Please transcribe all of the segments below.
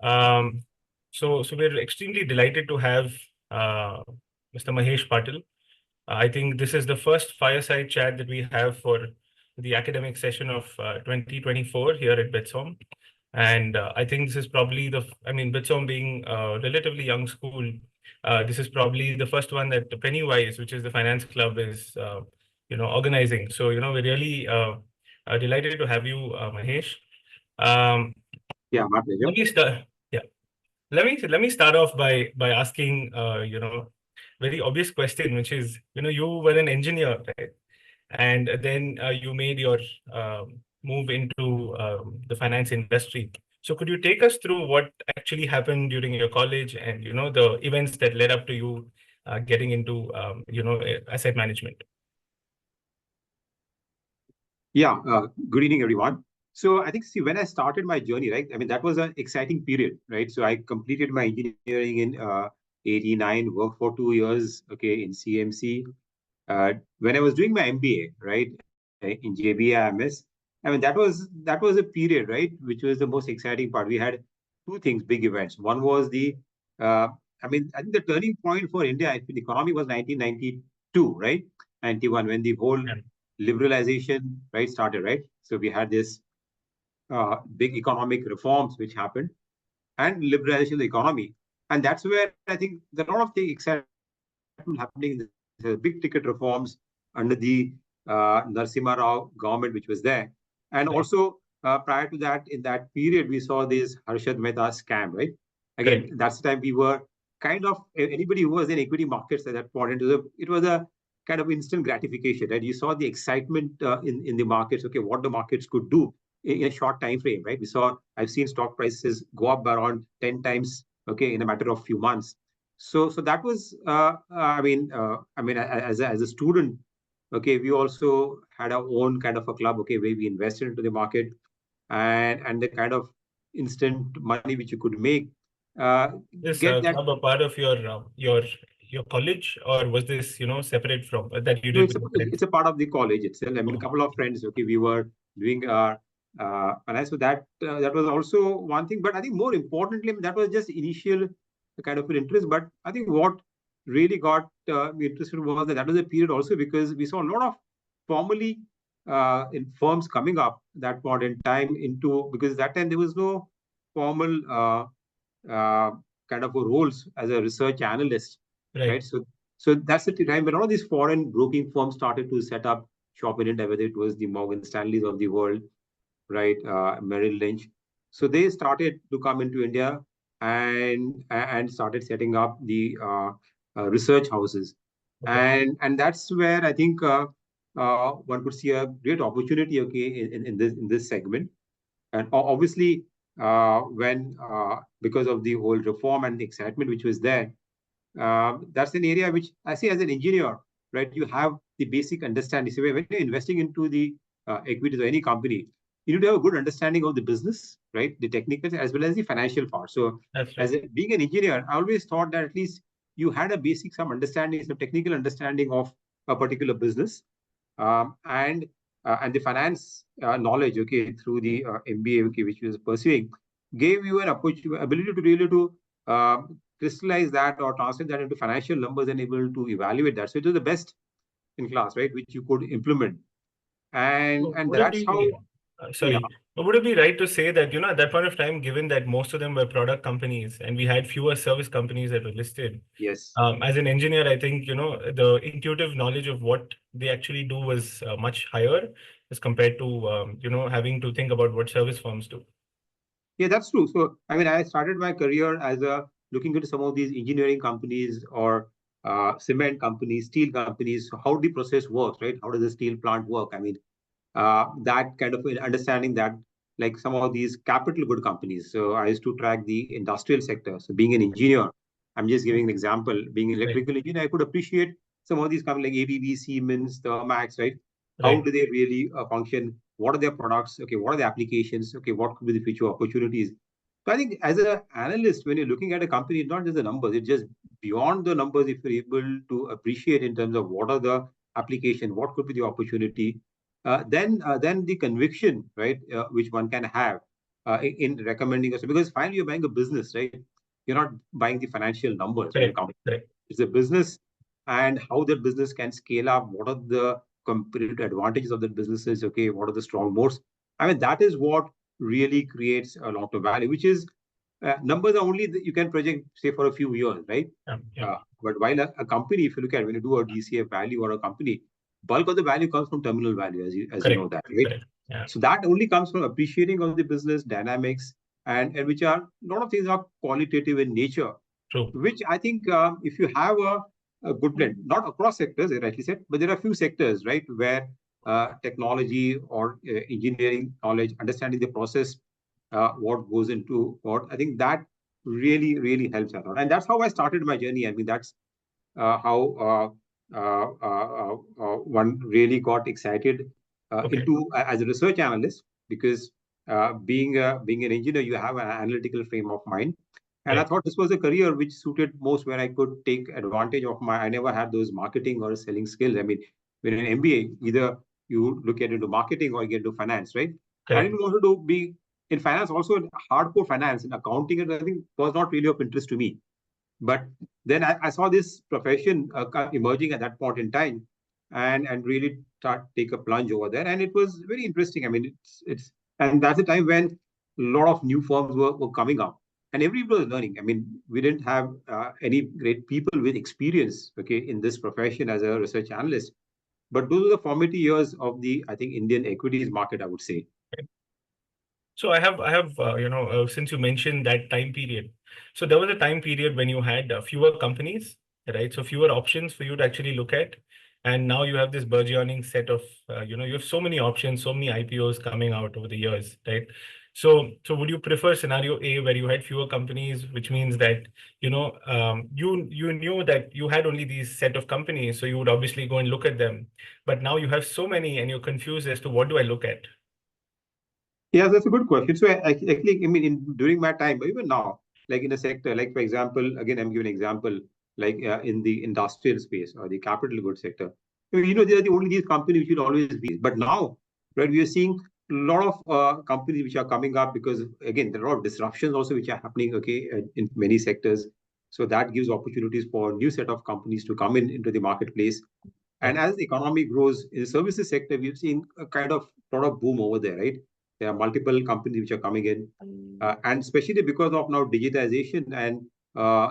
Um, so we're extremely delighted to have Mr. Mahesh Patil. I think this is the first fireside chat that we have for the academic session of 2024 here at BITSoM. And I think this is probably BITSoM being a relatively young school, this is probably the first one that Pennywise, which is the finance club, is organizing. So we're really delighted to have you, Mahesh. Um, Yeah, my pleasure. let me start. Yeah, let me start off by asking very obvious question, which is you were an engineer, right? And then you made your move into the finance industry. So could you take us through what actually happened during your college and the events that led up to you getting into asset management? Yeah, good evening, everyone. So I think, see, when I started my journey, right, I mean, that was an exciting period, right? So I completed my engineering in 89, worked for 2 years, okay, in CMC. When I was doing my MBA, right, in JBIMS, I mean, that was a period, right, which was the most exciting part. We had two things, big events. One was uh, I think the turning point for India, the economy was 1992, right? 91, when the whole Yeah. liberalization, right, started, right? So we had this big economic reforms which happened and liberalization of the economy. And that's where I think there are a lot of the excitement happening in this big ticket reforms under the Narasimha Rao government, which was there. And Right. also, prior to that, in that period, we saw this Harshad Mehta scam, right? Again, Right. that's the time we were kind of, anybody who was in equity markets at that point, it was a kind of instant gratification, right? You saw the excitement in the markets, okay, what the markets could do in a short time frame, right? I've seen stock prices go up by around 10 times, okay, in a matter of few months. So that was, as a student, okay, we also had our own kind of a club, okay, where we invested into the market and the kind of instant money which you could make, uh, This get that. club a part of your college, or was this separate from that you No, did it's a with your it's friends? a part of the college itself. I mean, a Okay. couple of friends, okay, we were doing finance. So that was also one thing. But I think more importantly, I mean, that was just initial kind of an interest. But I think what really got me interested was that was a period also because we saw a lot of formally in firms coming up that point in time into, because that time there was no formal uh, kind of a roles as a research analyst, right? Right. So that's the time when all these foreign broking firms started to set up shop in India, whether it was the Morgan Stanleys of the world, right, Merrill Lynch. So they started to come into India and started setting up the research houses, Okay. and that's where I think one could see a great opportunity, okay, in this segment. And obviously, when because of the whole reform and the excitement which was there, that's an area which I see as an engineer, right? You have the basic understanding. So when you're investing into the equities of any company, you need to have a good understanding of the business, right? The technical as well as the financial part. So That's right. being an engineer, I always thought that at least you had a basic some understanding, some technical understanding of a particular business, and the finance knowledge, okay, through the MBA, okay, which you was pursuing, gave you an ability to really to crystallize that or translate that into financial numbers and able to evaluate that. So it was the best in class, right, which you could implement, and So and would it that's how. be, Yeah. sorry, but would it be right to say that, at that point of time, given that most of them were product companies and we had fewer service companies that were listed, Yes. as an engineer, I think, the intuitive knowledge of what they actually do was much higher as compared to, having to think about what service firms do. Yeah, that's true. So, I mean, I started my career as a looking into some of these engineering companies or cement companies, steel companies. So how the process works, right? How does the steel plant work? I mean, that kind of understanding that, like some of these capital good companies. So I used to track the industrial sector. So being an engineer, I'm just giving an example. Being an Right, electrical engineer, I could appreciate some of these companies like ABB, Siemens, Thermax, right? How right. do they really function? What are their products? Okay, what are the applications? Okay, what could be the future opportunities? So I think as an analyst, when you're looking at a company, it's not just the numbers, it's just beyond the numbers. If you're able to appreciate in terms of what are the application, what could be the opportunity, then the conviction, right, which one can have. in recommending us, because finally you're buying a business, right? You're not buying the financial numbers when you Correct. come. Correct. It's a business, and how that business can scale up. What are the competitive advantages of that businesses? Okay, what are the strong moats? I mean, that is what really creates a lot of value, which is numbers are only you can project, say, for a few years, right? Yeah. Yeah. But while a company, if you look at when you do a DCF value or a company, bulk of the value comes from terminal value, as you know Correct. that, right? Correct. Yeah. So that only comes from appreciating of the business dynamics, and which are a lot of things are qualitative in nature, True. which I think if you have a good blend, not across sectors, as rightly said, but there are a few sectors, right, where technology or engineering knowledge, understanding the process, what goes into what, I think that really, really helps a lot. And that's how I started my journey. I mean, that's how one really got excited Okay. into as a research analyst, because being an engineer, you have an analytical frame of mind. And I Right. thought this was a career which suited most, where I could take advantage of my. I never had those marketing or selling skills. I mean, when in MBA, either you look at into marketing or you get into finance, right? I Correct. didn't want to be in finance, also hardcore finance and accounting, and I think was not really of interest to me. But then I saw this profession emerging at that point in time, and really take a plunge over there, and it was very interesting. I mean, it's and that's the time when a lot of new firms were coming up, and everybody was learning. I mean, we didn't have any great people with experience, okay, in this profession as a research analyst. But those are the formative years of the, I think, Indian equities market, I would say. So since you mentioned that time period, so there was a time period when you had fewer companies, right? So fewer options for you to actually look at, and now you have this burgeoning set of, you have so many options, so many IPOs coming out over the years, right? So would you prefer scenario A, where you had fewer companies, which means that you knew that you had only these set of companies, so you would obviously go and look at them, but now you have so many and you're confused as to what do I look at? Yeah, that's a good question. So actually, I mean, during my time, but even now, like in a sector, like for example, again, I'm giving an example, like in the industrial space or the capital goods sector. I mean, they are the only these companies which will always be. But now, right, we are seeing a lot of companies which are coming up, because again, there are a lot of disruptions also which are happening, okay, in many sectors. So that gives opportunities for new set of companies to come in into the marketplace. And Right. as the economy grows in the services sector, we've seen a kind of lot of boom over there, right? There are multiple companies which are coming in, and especially because of now digitization and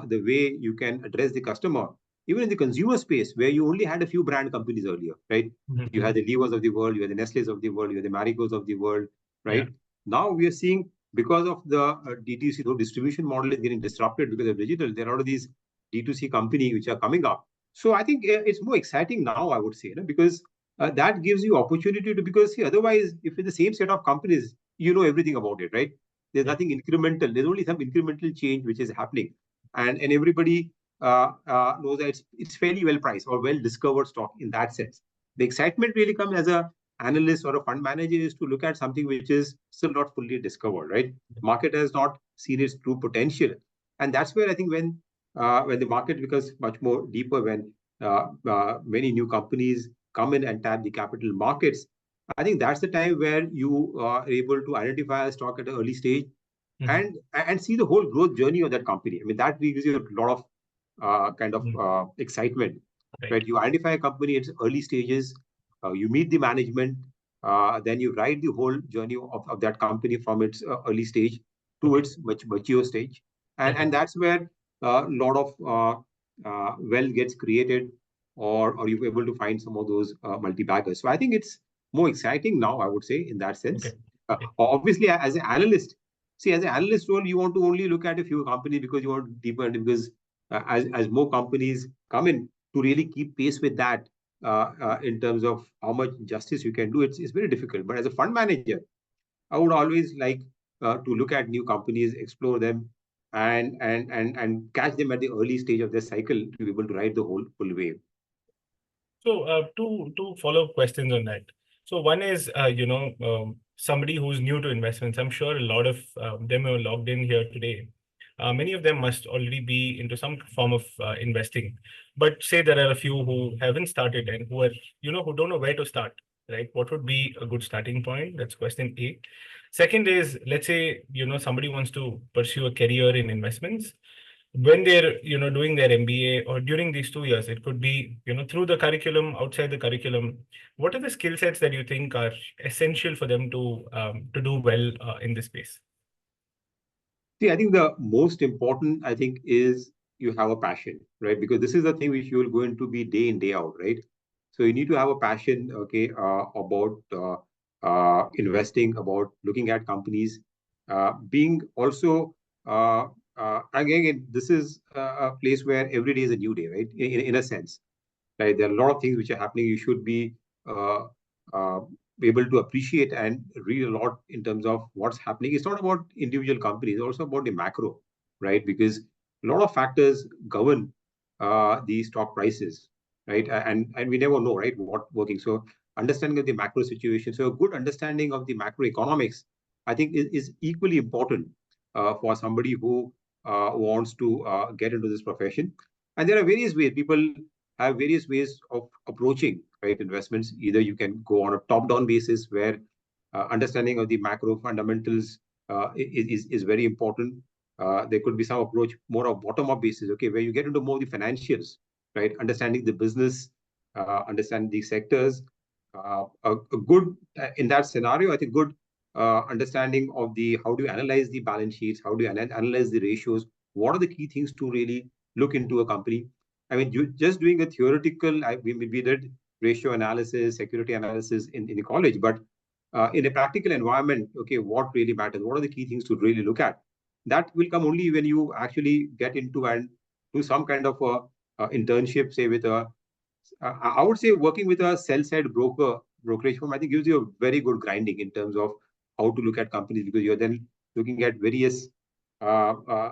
the way you can address the customer, even in the consumer space, where you only had a few brand companies earlier, right? You Mhm. had the Levers of the world, you had the Nestle's of the world, you had the Marigos of the world, Yeah. right? Now we are seeing, because of the DTC, the distribution model is getting disrupted because of digital. There are all of these D2C companies which are coming up. So I think it's more exciting now, I would say, because that gives you opportunity to, because see, otherwise, if it's the same set of companies, you know everything about it, right? There's Yeah. nothing incremental. There's only some incremental change which is happening, and everybody knows that it's fairly well priced or well discovered stock in that sense. The excitement really comes as a analyst or a fund manager, is to look at something which is still not fully discovered, right? Market has not seen its true potential, and that's where I think when the market becomes much more deeper, when many new companies come in and tap the capital markets, I think that's the time where you are able to identify a stock at an early stage, Mhm. and see the whole growth journey of that company. I mean, that gives you a lot of kind of Mhm. excitement. Right. Right? You identify a company at its early stages, you meet the management, then you ride the whole journey of that company from its early stage to Okay. its mature stage, and Okay. that's where a lot of wealth gets created, or you're able to find some of those multi-baggers. So I think it's more exciting now, I would say, in that Okay. sense. Okay. Obviously, as an analyst, see, as an analyst role, you want to only look at a few companies because you want deeper, because as more companies come in, to really keep pace with that in terms of how much justice you can do, it's very difficult. But as a fund manager, I would always like to look at new companies, explore them, and catch them at the early stage of their cycle to be able to ride the whole full wave. So, two follow-up questions on that. So one is, somebody who's new to investments. I'm sure a lot of them are logged in here today. Many of them must already be into some form of investing. But say there are a few who haven't started and who are, who don't know where to start. right? What would be a good starting point? That's question A. Second is, let's say, somebody wants to pursue a career in investments. When they're, doing their MBA or during these 2 years, it could be, through the curriculum, outside the curriculum. What are the skill sets that you think are essential for them to do well in this space? See, I think the most important, I think, is you have a passion, right? Because this is the thing which you will going to be day in, day out, right? So you need to have a passion, okay, about investing, about looking at companies, being also, again, this is a place where every day is a new day, right? In a sense, right? There are a lot of things which are happening. You should uh, uh, be able to appreciate and read a lot in terms of what's happening. It's not about individual companies, it's also about the macro, right? Because a lot of factors govern the stock prices, right? And we never know, right, what working. So understanding of the macro situation, so a good understanding of the macroeconomics, I think is equally important for somebody who wants to get into this profession. And there are various ways people have various ways of approaching, right, investments. Either you can go on a top-down basis where understanding of the macro fundamentals is very important. There could be some approach more of bottom-up basis, okay, where you get into more of the financials, right, understanding the business, understanding the sectors. A good in that scenario, I think good understanding of the how do you analyze the balance sheets, how do you analyze the ratios, what are the key things to really look into a company. I mean, you just doing a theoretical, we did ratio analysis, security analysis in college, but in a practical environment, okay, what really matters? What are the key things to really look at? That will come only when you actually get into and do some kind of a internship, say with a, I would say working with a sell-side brokerage firm, I think gives you a very good grinding in terms of how to look at companies because you're then looking at various uh, uh,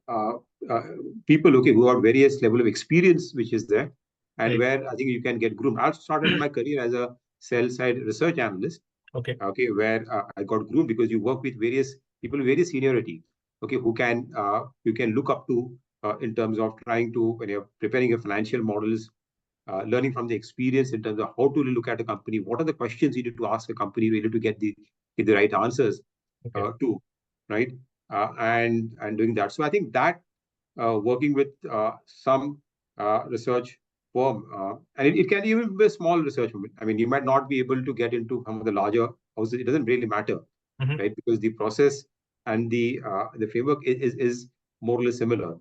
uh, uh, people, okay, who have various level of experience which is there, and Right. where I think you can get groomed. I started my career as a sell side research analyst, Okay. okay, where I got groomed because you work with various people, various seniority, okay, who can you can look up to in terms of trying to when you're preparing your financial models, learning from the experience in terms of how to look at a company, what are the questions you need to ask a company really to get the right answers Okay. to, right? And doing that. So I think that working with some research firm, and it can even be a small research firm. I mean, you might not be able to get into some of the larger houses. It doesn't really matter, Mhm. right? Because the process and the framework is more or less similar.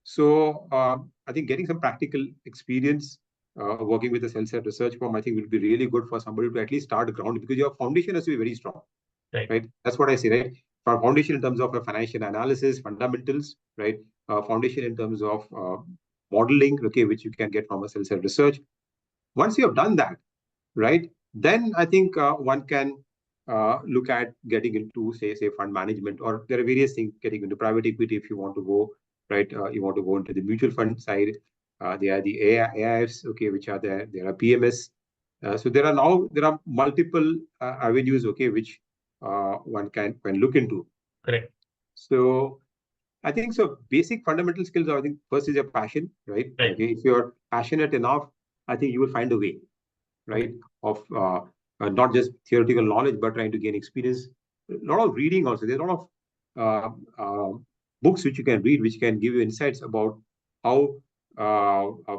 So I think getting some practical experience working with a sell-side research firm, I think will be really good for somebody to at least start ground because your foundation has to be very strong, Right. right? That's what I say, right? For foundation in terms of a financial analysis, fundamentals, right? Foundation in terms of modeling, okay, which you can get from a sell-side research. Once you have done that, right? Then I think one can look at getting into say fund management, or there are various things getting into private equity if you want to go, right. You want to go into the mutual fund side. There are the AIFs, okay, which are there. There are PMS. So there are multiple avenues, okay, which one can look into. Correct. So I think so. Basic fundamental skills. I think first is your passion, right? Right. Okay, if you're passionate enough, I think you will find a way, Okay. right? Of not just theoretical knowledge, but trying to gain experience. A lot of reading also. There's a lot of uh, uh, books which you can read, which can give you insights about how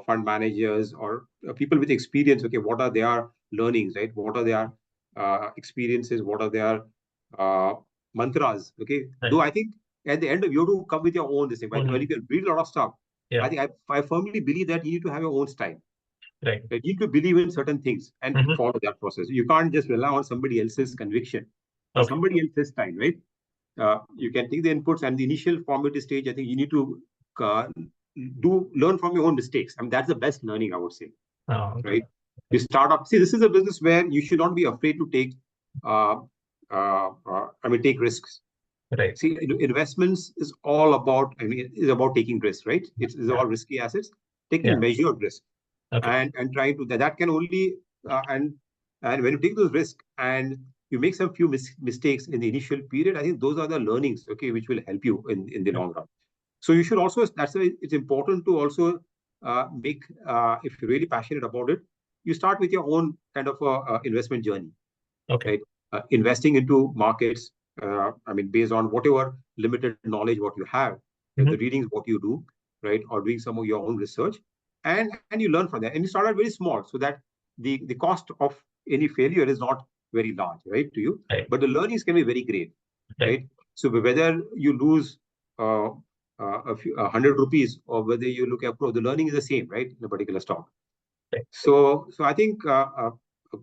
fund managers or people with experience, okay, what are their learnings, right? What are their experiences? What are their uh, mantras, okay? Right. Though I think at the end of you have to come with your own this thing. While you Mhm. can read a lot of stuff, I Yeah. think I firmly believe that you need to have your own style. Right. You need to believe in certain things and Mhm. follow that process. You can't just rely on somebody else's conviction or Okay. somebody else's time, right? You can take the inputs and the initial formative stage. I think you need to uh, do learn from your own mistakes. I mean, that's the best learning, I would say, Okay. right? You start up. See, this is a business where you should not be afraid to take, uh, take risks. Right. See, investments is all about. I mean, it is about taking risks, right? It's Yeah. all risky assets, taking Yeah. measured risk Okay. and trying to that can only and when you take those risks and you make some few mistakes in the initial period, I think those are the learnings, okay, which will help you in the Yeah. long run. So you should also, that's why it's important to also make if you're really passionate about it, you start with your own kind of investment journey, Okay. right? Investing into markets, based on whatever limited knowledge what you have, the readings what you do, right, or doing some of your own research, and you learn from that. And you start out very small, so that the cost of any failure is not very large, right, to you. Right. But the learnings can be very great, Right. right? So whether you lose a few 100 rupees, or whether you look at pro, the learning is the same, right, in a particular stock. Right. So I think a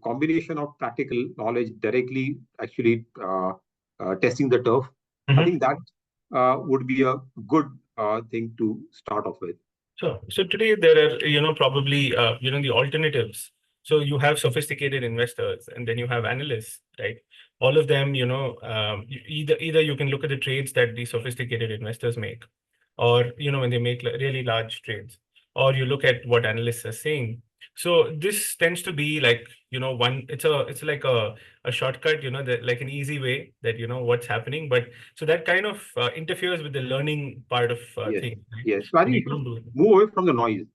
combination of practical knowledge directly actually testing the turf, I think that would be a good thing to start off with. Sure. So today there are, probably, the alternatives. So you have sophisticated investors, and then you have analysts, right? All of them, either you can look at the trades that the sophisticated investors make, or, when they make really large trades, or you look at what analysts are saying. So this tends to be like, it's like a shortcut, like an easy way that, what's happening. But so that kind of interferes with the learning part of Yes, things, right? yes. So I And think you you should don't do it. move away from the noise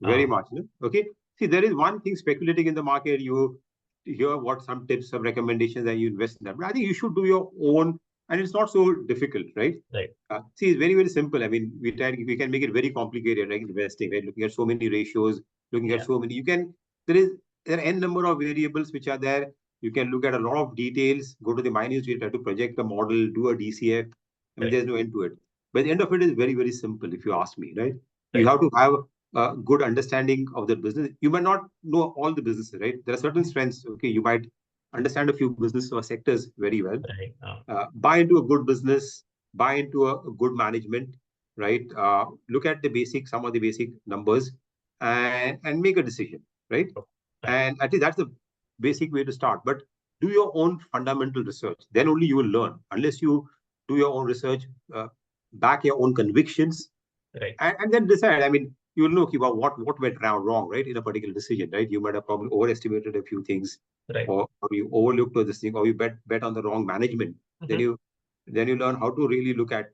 very Ah, much. Okay. See, there is one thing speculating in the market. You hear what some tips, some recommendations, and you invest in that. But I think you should do your own, and it's not so difficult, right? right. See, it's very, very simple. I mean, we can make it very complicated, like investing, right? Looking at so many ratios, looking at Yeah, so many. There are n number of variables which are there. You can look at a lot of details. Go to the minutes. You try to project a model, do a DCF. I mean, right, there's no end to it. But the end of it is very, very simple, if you ask me, right? You right. have to have a good understanding of the business. You might not know all the businesses, right? There are certain strengths. Okay, you might understand a few business or sectors very well. Right. Buy into a good business, buy into a good management, right? Look at some of the basic numbers, and make a decision, right? Right. And I think that's the basic way to start. But do your own fundamental research. Then only you will learn. Unless you do your own research, back your own convictions, Right. and then decide. I mean, you will know about what went wrong, right, in a particular decision, right? You might have probably overestimated a few things, Right. or you overlooked this thing, or you bet on the wrong management. Then Mm-hmm. you learn how to really look at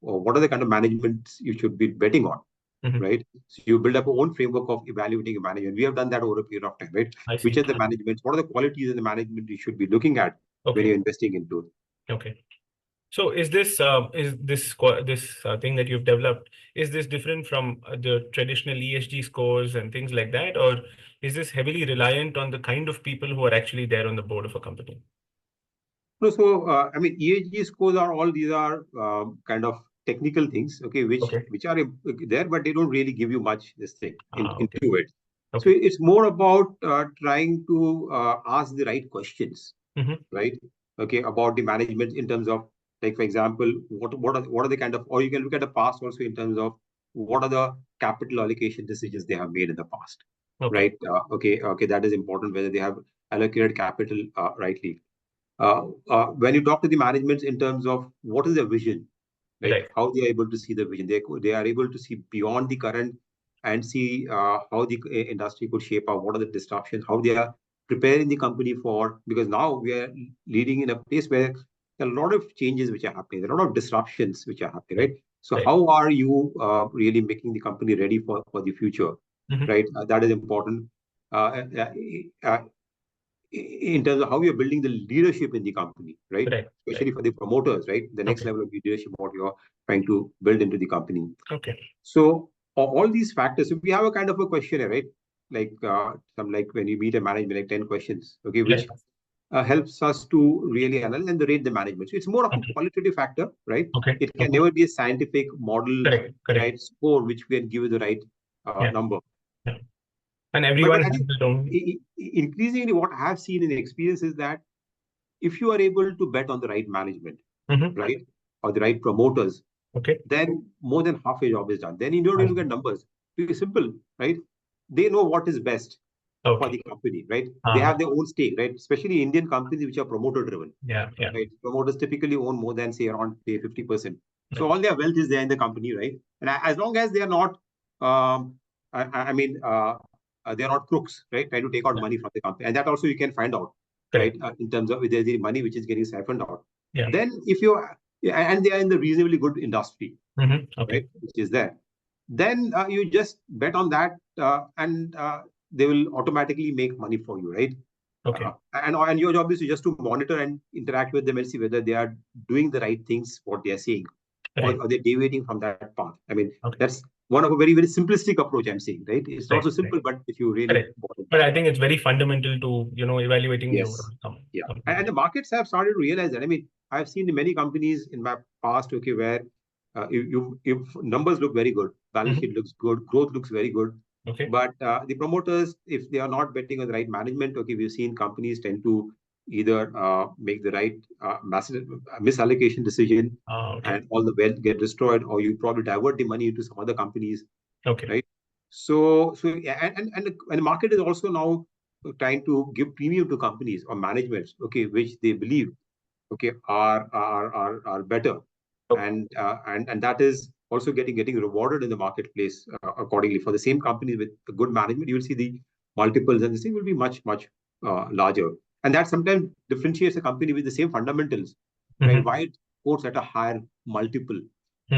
or what are the kind of management you should be betting on, Mm-hmm. right? So you build up your own framework of evaluating a management. We have done that over a period of time, right? I Which see. are the managements? What are the qualities in the management you should be looking at when Okay. you're investing into? Okay. So is this thing that you've developed, is this different from the traditional ESG scores and things like that, or is this heavily reliant on the kind of people who are actually there on the board of a company? No, so EHG scores are all these are kind of technical things, okay, Okay. which are there, but they don't really give you much this thing Okay. into it. So Okay. it's more about trying to ask the right questions, Mm-hmm. right? Okay, about the management in terms of, like, for example, what are the kind of, or you can look at the past also in terms of what are the capital allocation decisions they have made in the past, Okay. right? Okay, that is important, whether they have allocated capital rightly. When you talk to the management in terms of what is their vision, right? Right. How they are able to see the vision, they are able to see beyond the current and see how the industry could shape up. What are the disruptions? How they are preparing the company for, because now we are leading in a place where there are a lot of changes which are happening, there are a lot of disruptions which are happening, Right. right? So Right. how are you really making the company ready for the future, Mm-hmm. right? That is important. Uh, uh, uh, in terms of how you're building the leadership in the company, right? Right. Right. Especially for the promoters, right? The next Okay. level of leadership, what you're trying to build into the company. Okay. So all these factors, so we have a kind of a questionnaire, right? Like like when you meet a management, like 10 questions, okay, Right. which helps us to really analyze and rate the management. So it's more of a Okay. qualitative factor, right? Okay. It can Okay. never be a scientific model, Correct. Correct. right? Score, which can give you the right Yeah. number. Yeah. And But everyone I has think their own. increasingly what I have seen in experience is that if you are able to bet on the right management, Mm-hmm. right, or the right promoters, Okay. then more than half your job is done. Then you don't I need to look see. at numbers. It's simple, right? They know what is best for Okay. the company, right? They have Right. their own stake, right? Especially Indian companies which are promoter driven, Yeah. Yeah. right? Promoters typically own more than, say, around, say, 50%. So Right. all their wealth is there in the company, right? And as long as they are not, um, I mean, they are not crooks, right? Trying to take out Yeah. money from the company, and that also you can find out, right? Correct. In terms of if there's the money which is getting siphoned out. Yeah. Then if you, and they are in the reasonably good industry, Mm-hmm. Okay. right, which is there, then you just bet on that, and they will automatically make money for you, right? Okay. And your job is just to monitor and interact with them and see whether they are doing the right things, what they are saying, Right. or they're deviating from that path. I mean, Okay. that's one of a very, very simplistic approach I'm saying, right? It's not Right. so simple, Right. but if you really Correct. bought it But down. I think it's very fundamental to, evaluating the overall Yes. Yeah. And company. the markets have started to realize that. I mean, I've seen many companies in my past, okay, where if numbers look very good, balance sheet looks good, growth looks very good, Okay. but the promoters, if they are not betting on the right management, okay, we've seen companies tend to either make the right misallocation decision, Okay. and all the wealth get destroyed, or you probably divert the money into some other companies, Okay. right? So yeah, and the market is also now trying to give premium to companies or managements, okay, which they believe, okay, are better, Okay. and that is also getting rewarded in the marketplace accordingly. For the same companies with good management, you will see the multiples and this thing will be much larger, and that sometimes differentiates a company with the same fundamentals, right? Why it quotes at a higher multiple.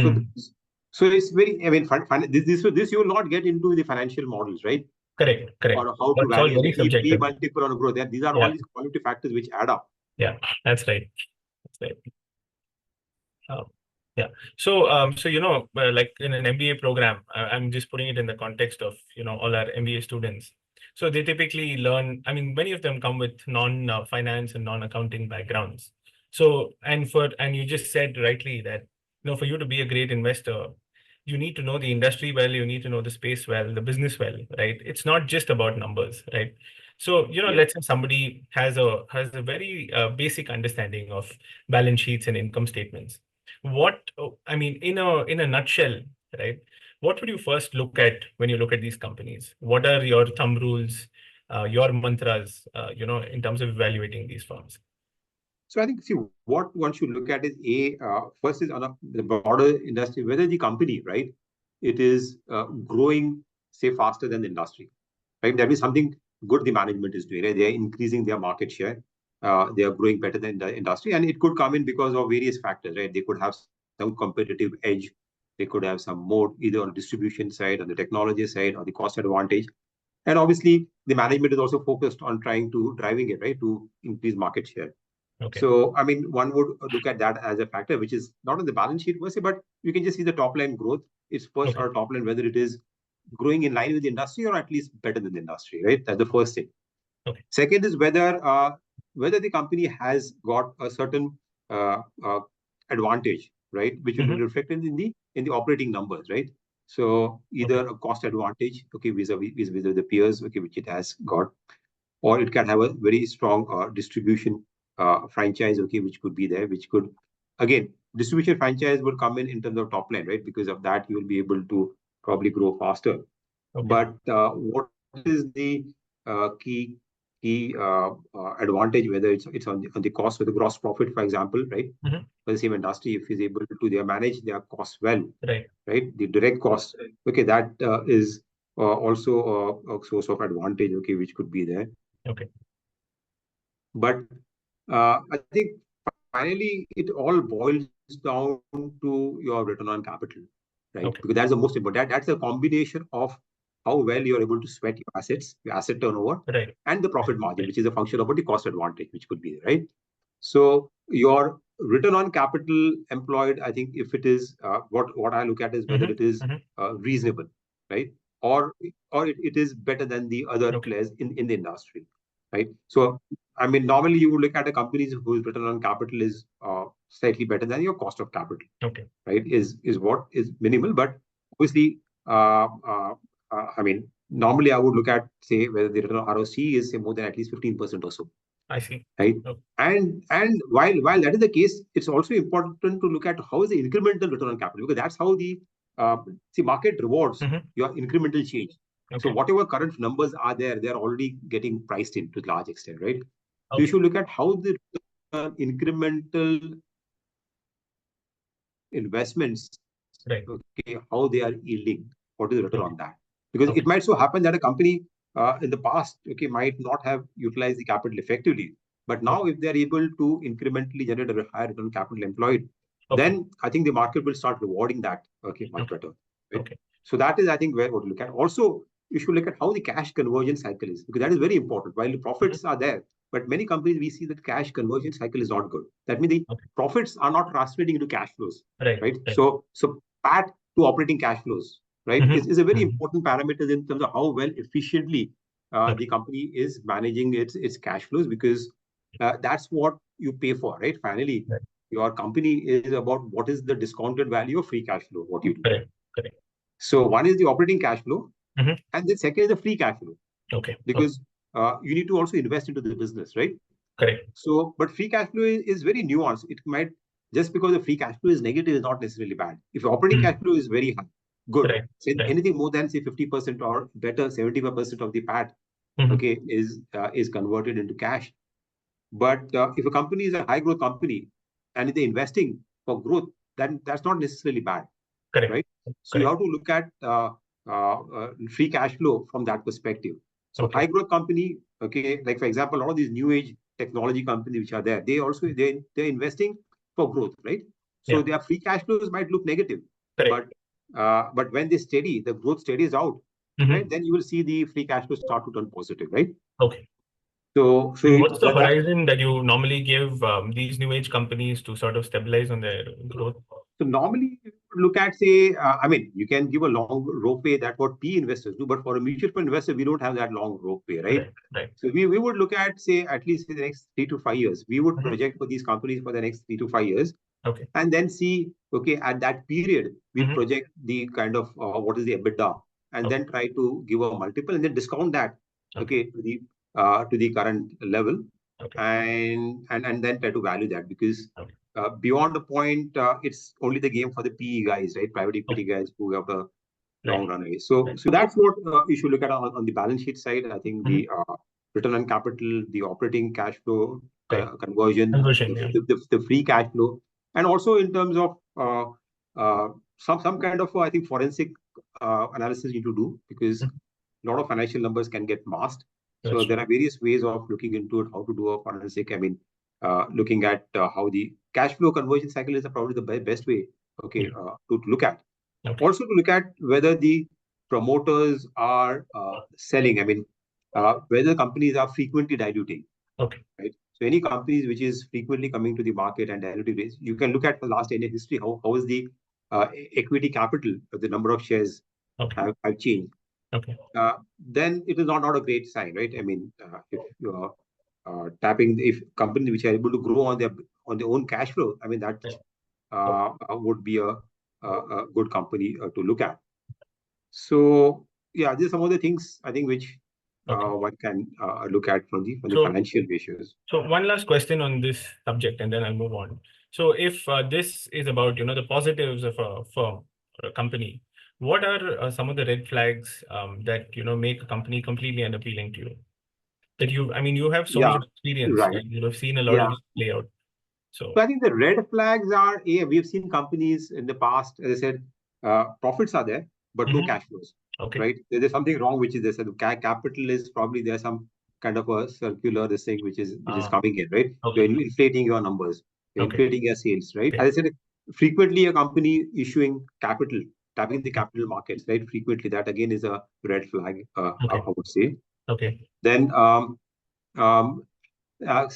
So Hmm. so it's very, I mean, this you will not get into the financial models, right? Correct. Correct. Or how to That's all value very the P subjective. multiple on growth. These are all Yeah. these qualitative factors which add up. Yeah. That's right. That's right. Uh, yeah. So like in an MBA program, I'm just putting it in the context of all our MBA students. So they typically learn. I mean, many of them come with non-finance and non-accounting backgrounds. So and you just said rightly that for you to be a great investor, you need to know the industry well, you need to know the space well, the business well, right? It's not just about numbers, right? So Yeah. let's say somebody has a very basic understanding of balance sheets and income statements. I mean, in a nutshell, right? What would you first look at when you look at these companies? What are your thumb rules, your mantras, in terms of evaluating these firms? So I think, see, what one should look at is first is on the broader industry, whether the company, right, it is growing, say, faster than the industry, right? That is something good the management is doing, right? They are increasing their market share. They are growing better than the industry, and it could come in because of various factors, right? They could have some competitive edge. They could have some more either on the distribution side, on the technology side, or the cost advantage. And obviously, the management is also focused on trying to driving it, right, to increase market share. Okay. So, I mean, one would look at that as a factor, which is not on the balance sheet per se, but you can just see the top line growth. It's first Okay. or top line, whether it is growing in line with the industry or at least better than the industry, right? That's the first thing. Okay. Second is whether the company has got a certain uh, uh, advantage, right, which will be Hmm. reflected in the operating numbers, right? So Okay. either a cost advantage, okay, vis-a-vis the peers, okay, which it has got, or it can have a very strong distribution franchise, okay, which could be there, which could, again, distribution franchise would come in terms of top line, right? Because of that, you will be able to probably grow faster. Okay. But what is the key advantage, whether it's on the cost or the gross profit, for example, right? Hmm. For the same industry, if he's able to manage their costs well, Right. right? The direct costs, okay, that is also a source of advantage, okay, which could be there. Okay. But I think finally it all boils down to your return on capital, right? Okay. Because that's the most important. That's a combination of how well you're able to sweat your assets, your asset turnover, Right. and the Right. profit margin, Right. which is a function of the cost advantage, which could be there, right? So your return on capital employed, I think, if it is what I look at is whether Hmm. it is Hmm. reasonable, right? Or it is better than the other Okay. players in the industry, right? So I mean, normally you would look at a company whose return on capital is slightly better than your cost of capital, Okay. right? Is what is minimal, but obviously, I mean, normally I would look at, say, whether the return on ROC is, say, more than at least 15% or so, I see. right? Okay. And while that is the case, it's also important to look at how is the incremental return on capital, because that's how the market rewards Hmm. your incremental change. So Okay. whatever current numbers are there, they're already getting priced in to a large extent, right? So you Okay. should look at how the incremental investments, Right. okay, how they are yielding, what is the return Okay. on that? Because it Okay. might so happen that a company in the past, okay, might not have utilized the capital effectively, but now Okay. if they're able to incrementally generate a higher return on capital employed, Okay. then I think the market will start rewarding that, okay, much Okay. better, right? Okay. So that is, I think, where what to look at. Also, you should look at how the cash conversion cycle is, because that is very important. While the profits are there, but many companies we see that cash conversion cycle is not good. That means the profits are not translating into cash flows, right? So PAT to operating cash flows, right, is a very important parameter in terms of how well efficiently the company is managing its cash flows, because that's what you pay for, right? Finally, your company is about what is the discounted value of free cash flow, what you do. Correct. So one is the operating cash flow, and then second is the free cash flow. Because you need to also invest into the business, right? Correct. So, but free cash flow is very nuanced. It might, just because the free cash flow is negative is not necessarily bad. If operating cash flow is very high, good. Say anything more than say 50% or better, 75% of the PAT, okay, is converted into cash. But if a company is a high growth company and if they're investing for growth, then that's not necessarily bad, right? So you have to look at free cash flow from that perspective. So high growth company, okay, like for example, a lot of these new age technology companies which are there, they're investing for growth, right? So their free cash flows might look negative, but when the growth steadies out, right, then you will see the free cash flow start to turn positive, right? So what's the horizon that you normally give these new age companies to sort of stabilize on their growth? So normally look at, say, I mean, you can give a long ropeway, that's what PE investors do, but for a mutual fund investor, we don't have that long ropeway, right? So we would look at, say, at least in the next 3 to 5 years, we would project for these companies for the next 3 to 5 years. And then see, okay, at that period, we project the kind of what is the EBITDA, and then try to give a multiple and then discount that, okay, to the current level, and then try to value that, because beyond the point, it's only the game for the PE guys, right? Private equity guys who have a long runway. So that's what you should look at on the balance sheet side. I think the return on capital, the operating cash flow conversion, the free cash flow, and also in terms of some kind of I think forensic analysis you need to do, because a lot of financial numbers can get masked. So there are various ways of looking into it, how to do a forensic. I mean, looking at how the cash flow conversion cycle is probably the best way, okay, to look at. Also to look at whether the promoters are selling. I mean, whether companies are frequently diluting. Right. So any companies which is frequently coming to the market and diluting, you can look at the last 10 year history. How is the equity capital, the number of shares have changed. Then it is not a great sign, right? I mean, if you are tapping, if companies which are able to grow on their own cash flow, I mean that would be a good company to look at. So yeah, these are some of the things I think which one can look at from the financial ratios. So one last question on this subject, and then I'll move on. So if this is about the positives of a firm or a company, what are some of the red flags that make a company completely unappealing to you? That you have so much experience, right? You'll have seen a lot of this play out. So I think the red flags are, we've seen companies in the past, as I said, profits are there, but no cash flows, right? There's something wrong, which is the capital is probably there's some kind of a circular this thing which is coming in, right? You're inflating your numbers, you're inflating your sales, right? As I said, frequently a company issuing capital, tapping the capital markets, right? Frequently, that again is a red flag, I would say. Then some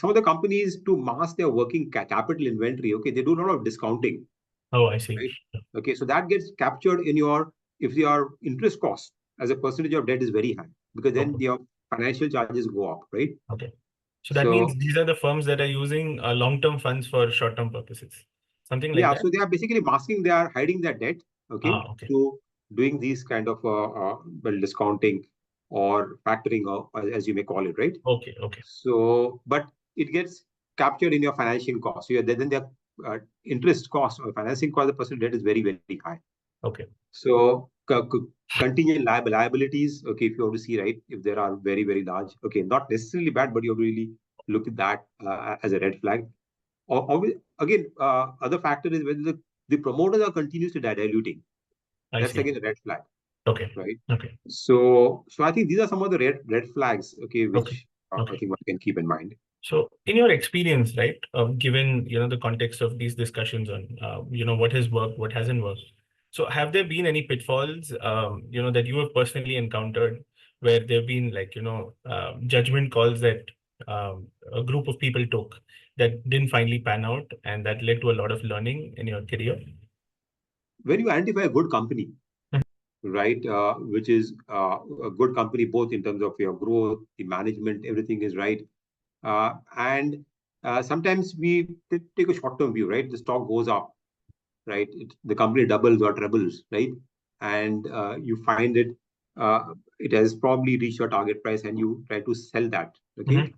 of the companies, to mask their working capital inventory, okay, they do a lot of discounting. Oh, I see. Right? Okay, so that gets captured in if your interest cost as a percentage of debt is very high, because then your financial charges go up, right? So that means these are the firms that are using long-term funds for short-term purposes, something like that. So they are basically they are hiding their debt, okay, through doing these kind of discounting or factoring, as you may call it, right? So, but it gets captured in your financing cost. So then their interest cost or financing cost, the percent debt is very, very high. So contingent liabilities, okay, if you want to see, right, if there are very, very large, okay, not necessarily bad, but you have to really look at that as a red flag. Again, other factor is whether the promoters are continuously diluting. That's again a red flag. Right. So I think these are some of the red flags, okay, which I think one can keep in mind. So in your experience, right, given the context of these discussions on what has worked, what hasn't worked. So have there been any pitfalls, that you have personally encountered where there have been judgment calls that a group of people took that didn't finally pan out and that led to a lot of learning in your career? When you identify a good company, right, which is a good company, both in terms of your growth, the management, everything is right. And sometimes we take a short-term view, right? The stock goes up, right? The company doubles or trebles, right? And you find it has probably reached your target price and you try to sell that, okay?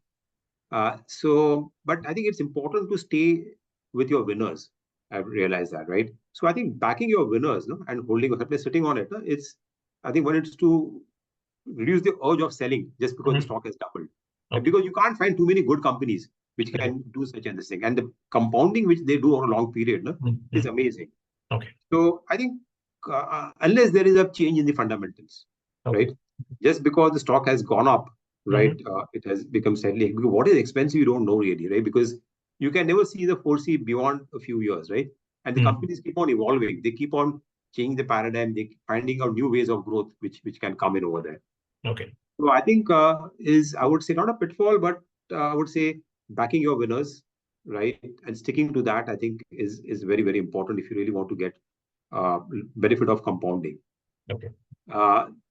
But I think it's important to stay with your winners. I've realized that, right? So I think backing your winners, no, and holding or sitting on it, I think when it's to reduce the urge of selling just because the stock has doubled. Okay. Because you can't find too many good companies which can do such a thing. And the compounding which they do over a long period, no, is amazing. Okay. So I think unless there is a change in the fundamentals, right? Just because the stock has gone up, right? It has become slightly. What is expensive, you don't know really, right? Because you can never see the foresee beyond a few years, right? And the companies keep on evolving. They keep on changing the paradigm. They finding out new ways of growth which can come in over there. Okay. So I think I would say not a pitfall, but I would say backing your winners, right, and sticking to that, I think is very, very important if you really want to get benefit of compounding. Okay.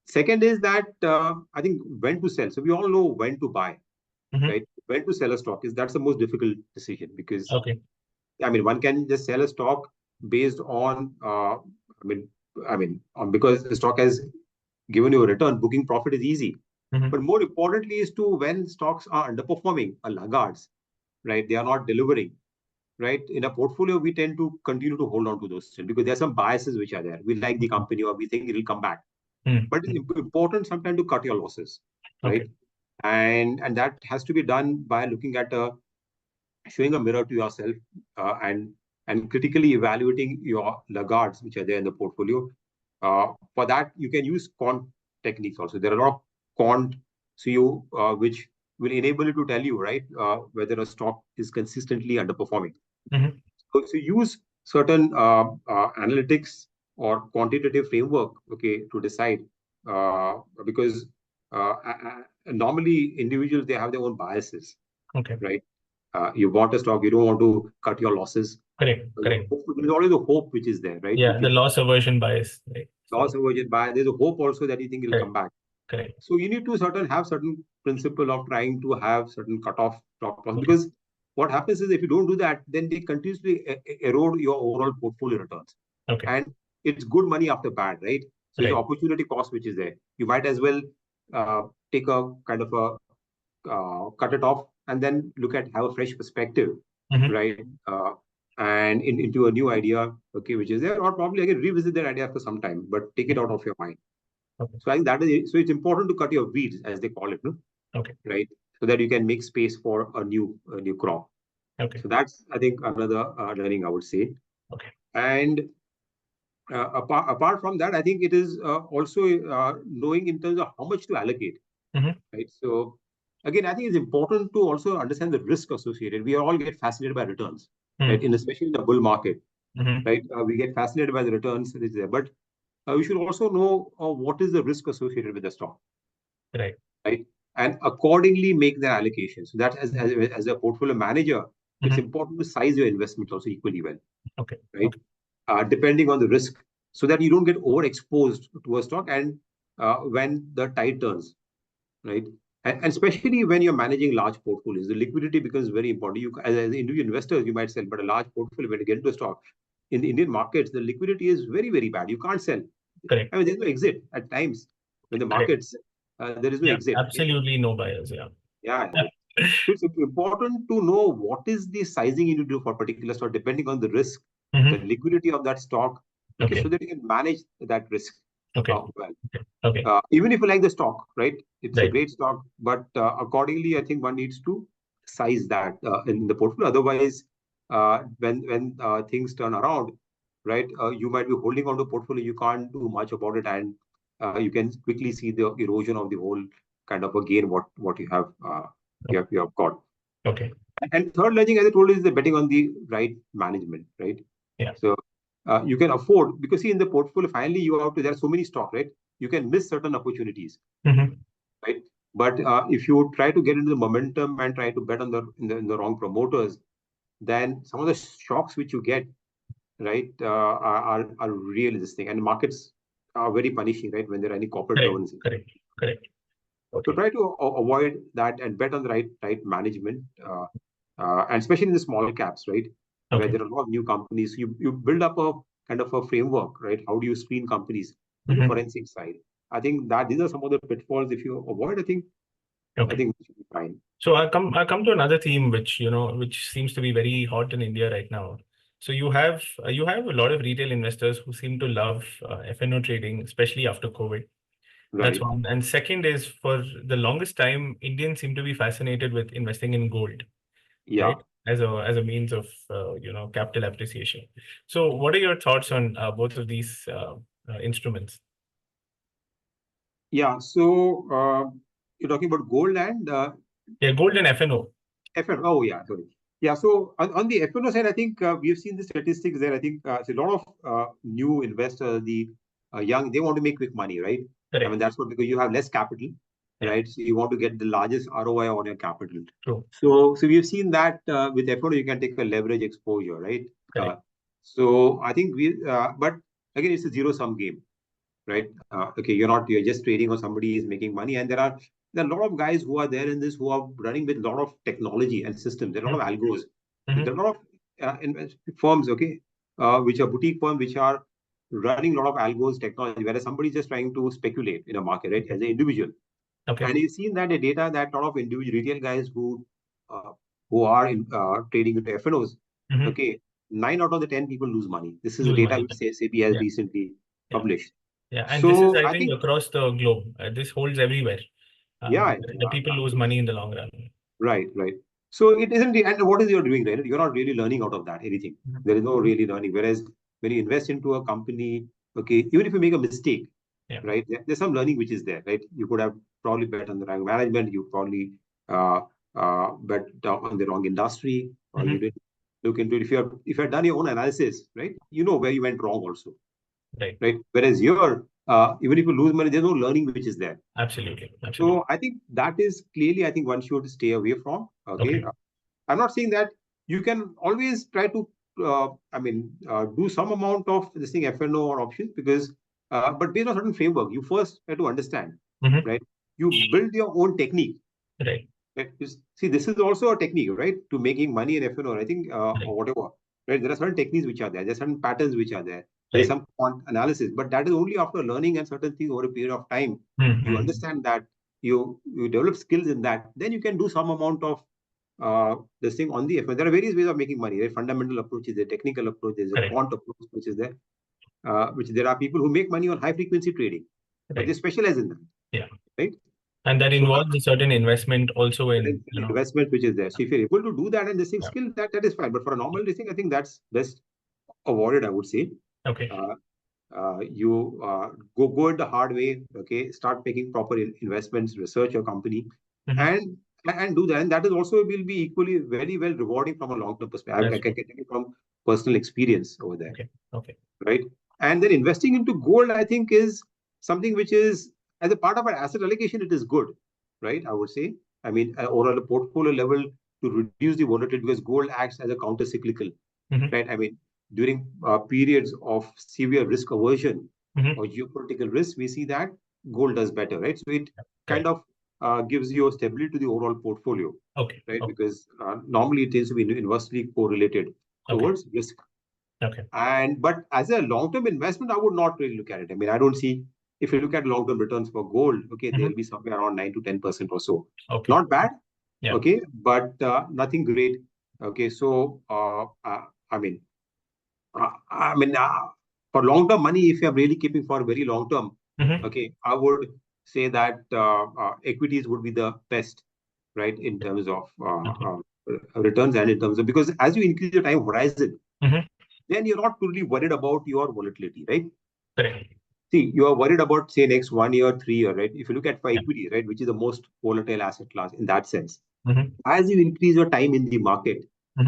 Second is that I think when to sell. So we all know when to buy, right? When to sell a stock that's the most difficult decision because I mean one can just sell a stock based on because the stock has given you a return, booking profit is easy. But more importantly is to when stocks are underperforming, laggards, right? They are not delivering, right? In a portfolio, we tend to continue to hold on to those still because there are some biases which are there. We like the company or we think it will come back. But it's important sometimes to cut your losses, right? And that has to be done by looking at showing a mirror to yourself and critically evaluating your laggards which are there in the portfolio. For that, you can use quant techniques also. There are a lot of quant which will enable you to tell you, right, whether a stock is consistently underperforming. So use certain analytics or quantitative framework, okay, to decide because normally individuals, they have their own biases, right? You want a stock, you don't want to cut your losses. Correct. There's always a hope which is there, right? Yeah, the loss aversion bias. Right. Loss aversion bias. There's a hope also that you think it'll come back. Correct. So you need to have certain principle of trying to have certain cutoff stop loss because what happens is if you don't do that, then they continuously erode your overall portfolio returns. And it's good money after bad, right? So it's opportunity cost which is there. You might as well take a kind of a cut it off and then have a fresh perspective, right? And into a new idea, okay, which is there, or probably again revisit that idea after some time, but take it out of your mind. So I think that is it. So it's important to cut your weeds, as they call it, no? Right? So that you can make space for a new crop. So that's, I think, another learning I would say. And apart from that, I think it is also knowing in terms of how much to allocate, right? So again, I think it's important to also understand the risk associated. We all get fascinated by returns, right? Especially in the bull market, right? We get fascinated by the returns that is there, but we should also know what is the risk associated with the stock, right? And accordingly make their allocations. So that as a portfolio manager, it's important to size your investment also equally well, right? Depending on the risk, so that you don't get overexposed to a stock and when the tide turns, right? And especially when you're managing large portfolios, the liquidity becomes very important. You, as individual investors, you might sell, but a large portfolio, when you get into a stock, in the Indian markets, the liquidity is very, very bad. You can't sell. I mean, there's no exit at times when the markets, there is no exit. Absolutely no buyers, Yeah. So it's important to know what is the sizing you need to do for a particular stock, depending on the risk, the liquidity of that stock, okay, so that you can manage that risk well. Even if you like the stock, right? It's a great stock, but accordingly, I think one needs to size that in the portfolio. Otherwise, when things turn around, right, you might be holding on to portfolio, you can't do much about it, and you can quickly see the erosion of the whole kind of a gain what you have got. And third learning, as I told you, is the betting on the right management, right? So you can afford, because see, in the portfolio, finally you have to, there are so many stocks, right? You can miss certain opportunities, right? But if you try to get into the momentum and try to bet on in the wrong promoters, then some of the shocks which you get, right, are really this thing. And markets are very punishing, right, when there are any corporate Correct. governance. Correct. So Okay. try to avoid that and bet on the right management, and especially in the small caps, right, where Okay. there are a lot of new companies. You build up a kind of a framework, right? How do you screen companies on the forensic side? I think that these are some of the pitfalls. If you avoid, I Okay. think we should be fine. So I come to another theme which seems to be very hot in India right now. So you have a lot of retail investors who seem to love F&O trading, especially after COVID. That's Right. one. And second is, for the longest time, Indians seem to be fascinated with investing in gold, Yeah. right? As a means of capital appreciation. So what are your thoughts on both of these instruments? Yeah. So you're talking about gold and Yeah, gold and F&O. FN. Oh, yeah, sorry. Yeah, so on the FNO side, I think we've seen the statistics there. I think it's a lot of new investors, the young, they want to make quick money, right? I mean, Correct. that's what, because you have less capital, Yeah, right? So you want to get the largest ROI on your capital. true. So we've seen that with FNO, you can take a leverage exposure, right? Uh, Correct. so I think but again, it's a zero-sum game, right? Okay, you're just trading or somebody is making money, and there are a lot of guys who are there in this who are running with a lot of technology and systems. There are a lot of algos. There are a lot of firms, okay, which are boutique firms, which are running a lot of algos technology, whereas somebody is just trying to speculate in a market, right, as an individual. Okay. And you've seen that the data that a lot of individual retail guys uh, who are trading into FNOs, Mm-hmm. okay, 9 out of the 10 people lose money. This is the Lose data money. which SAP has Yeah. recently Yeah. published. Yeah. And this is, So I I think, think, across the globe. This holds everywhere. yeah, The people lose money in the long run. right. So it isn't, and what is you're doing, right? You're not really learning out of that anything. Mhm. There is no really learning. Whereas when you invest into a company, okay, even if you make a mistake, Yeah. right, there's some learning which is there, right? You could have probably bet on the wrong management. You probably uh, bet on the wrong industry, or you Hmm. didn't look into it. If you've done your own analysis, right, you know where you went wrong also, Right. right? Whereas here, even if you lose money, there's no learning which is there. Absolutely. So Absolutely. I think that is clearly, I think one should stay away from. Okay, Okay. I'm not saying that you can always try to, do some amount of this thing FNO or options, because, but based on certain framework, you first have to understand, Hmm. right? You build your own technique. Right. Right? See, this is also a technique, right, to making money in FNO. I think, Right. or whatever. Right? There are certain techniques which are there. There are certain patterns which are there. There is Right. some quant analysis, but that is only after learning and certain things over a period of time. You Mm-hmm. understand that you develop skills in that. Then you can do some amount of this thing on the FNO. There are various ways of making money. There are fundamental approaches, there are technical approaches, there's a Correct. quant approach which is there. Which there are people who make money on high frequency trading, but they Right. specialize in that, Yeah. right? And that So involves a certain investment also in, investment which is there. So if you're able to do that and this thing yeah. skill, that is fine. But for a normal thing, I think that's best avoided, I would say. Okay. Uh, you go it the hard way. Okay, start making proper investments, research your company, Hmm. and do that. And that is also will be equally very well rewarding from a long term perspective. I That's can true. get it from personal experience over there, Okay. Okay. right? And then investing into gold, I think, is something which is, as a part of our asset allocation, it is good, right? I would say. I mean, or at a portfolio level to reduce the volatility, because gold acts as a counter cyclical, Hmm. right? I mean, during periods of severe risk aversion Hmm. or geopolitical risk, we see that gold does better, right? So it kind Correct. of gives you a stability to the overall portfolio, Okay. right? Okay. Because normally it tends to be inversely correlated Okay. towards risk. Okay. And but as a long-term investment, I would not really look at it. I mean, I don't see, if you look at long-term returns for gold, okay, they'll Hmm. be somewhere around 9 to 10% or so. Okay. Not bad, Yeah. okay, but nothing great. Okay, so I mean, for long-term money, if you're really keeping for very long-term, Hmm. okay, I would say that equities would be the best, right, in terms of Okay. returns, and in terms of, because as you increase your time horizon, Hmm. then you're not really worried about your volatility, right? Correct. See, you are worried about, say, next 1 year, 3 year, right? If you look at for Yeah. equity, right, which is the most volatile asset class in that sense, Hmm. as you increase your time in the market,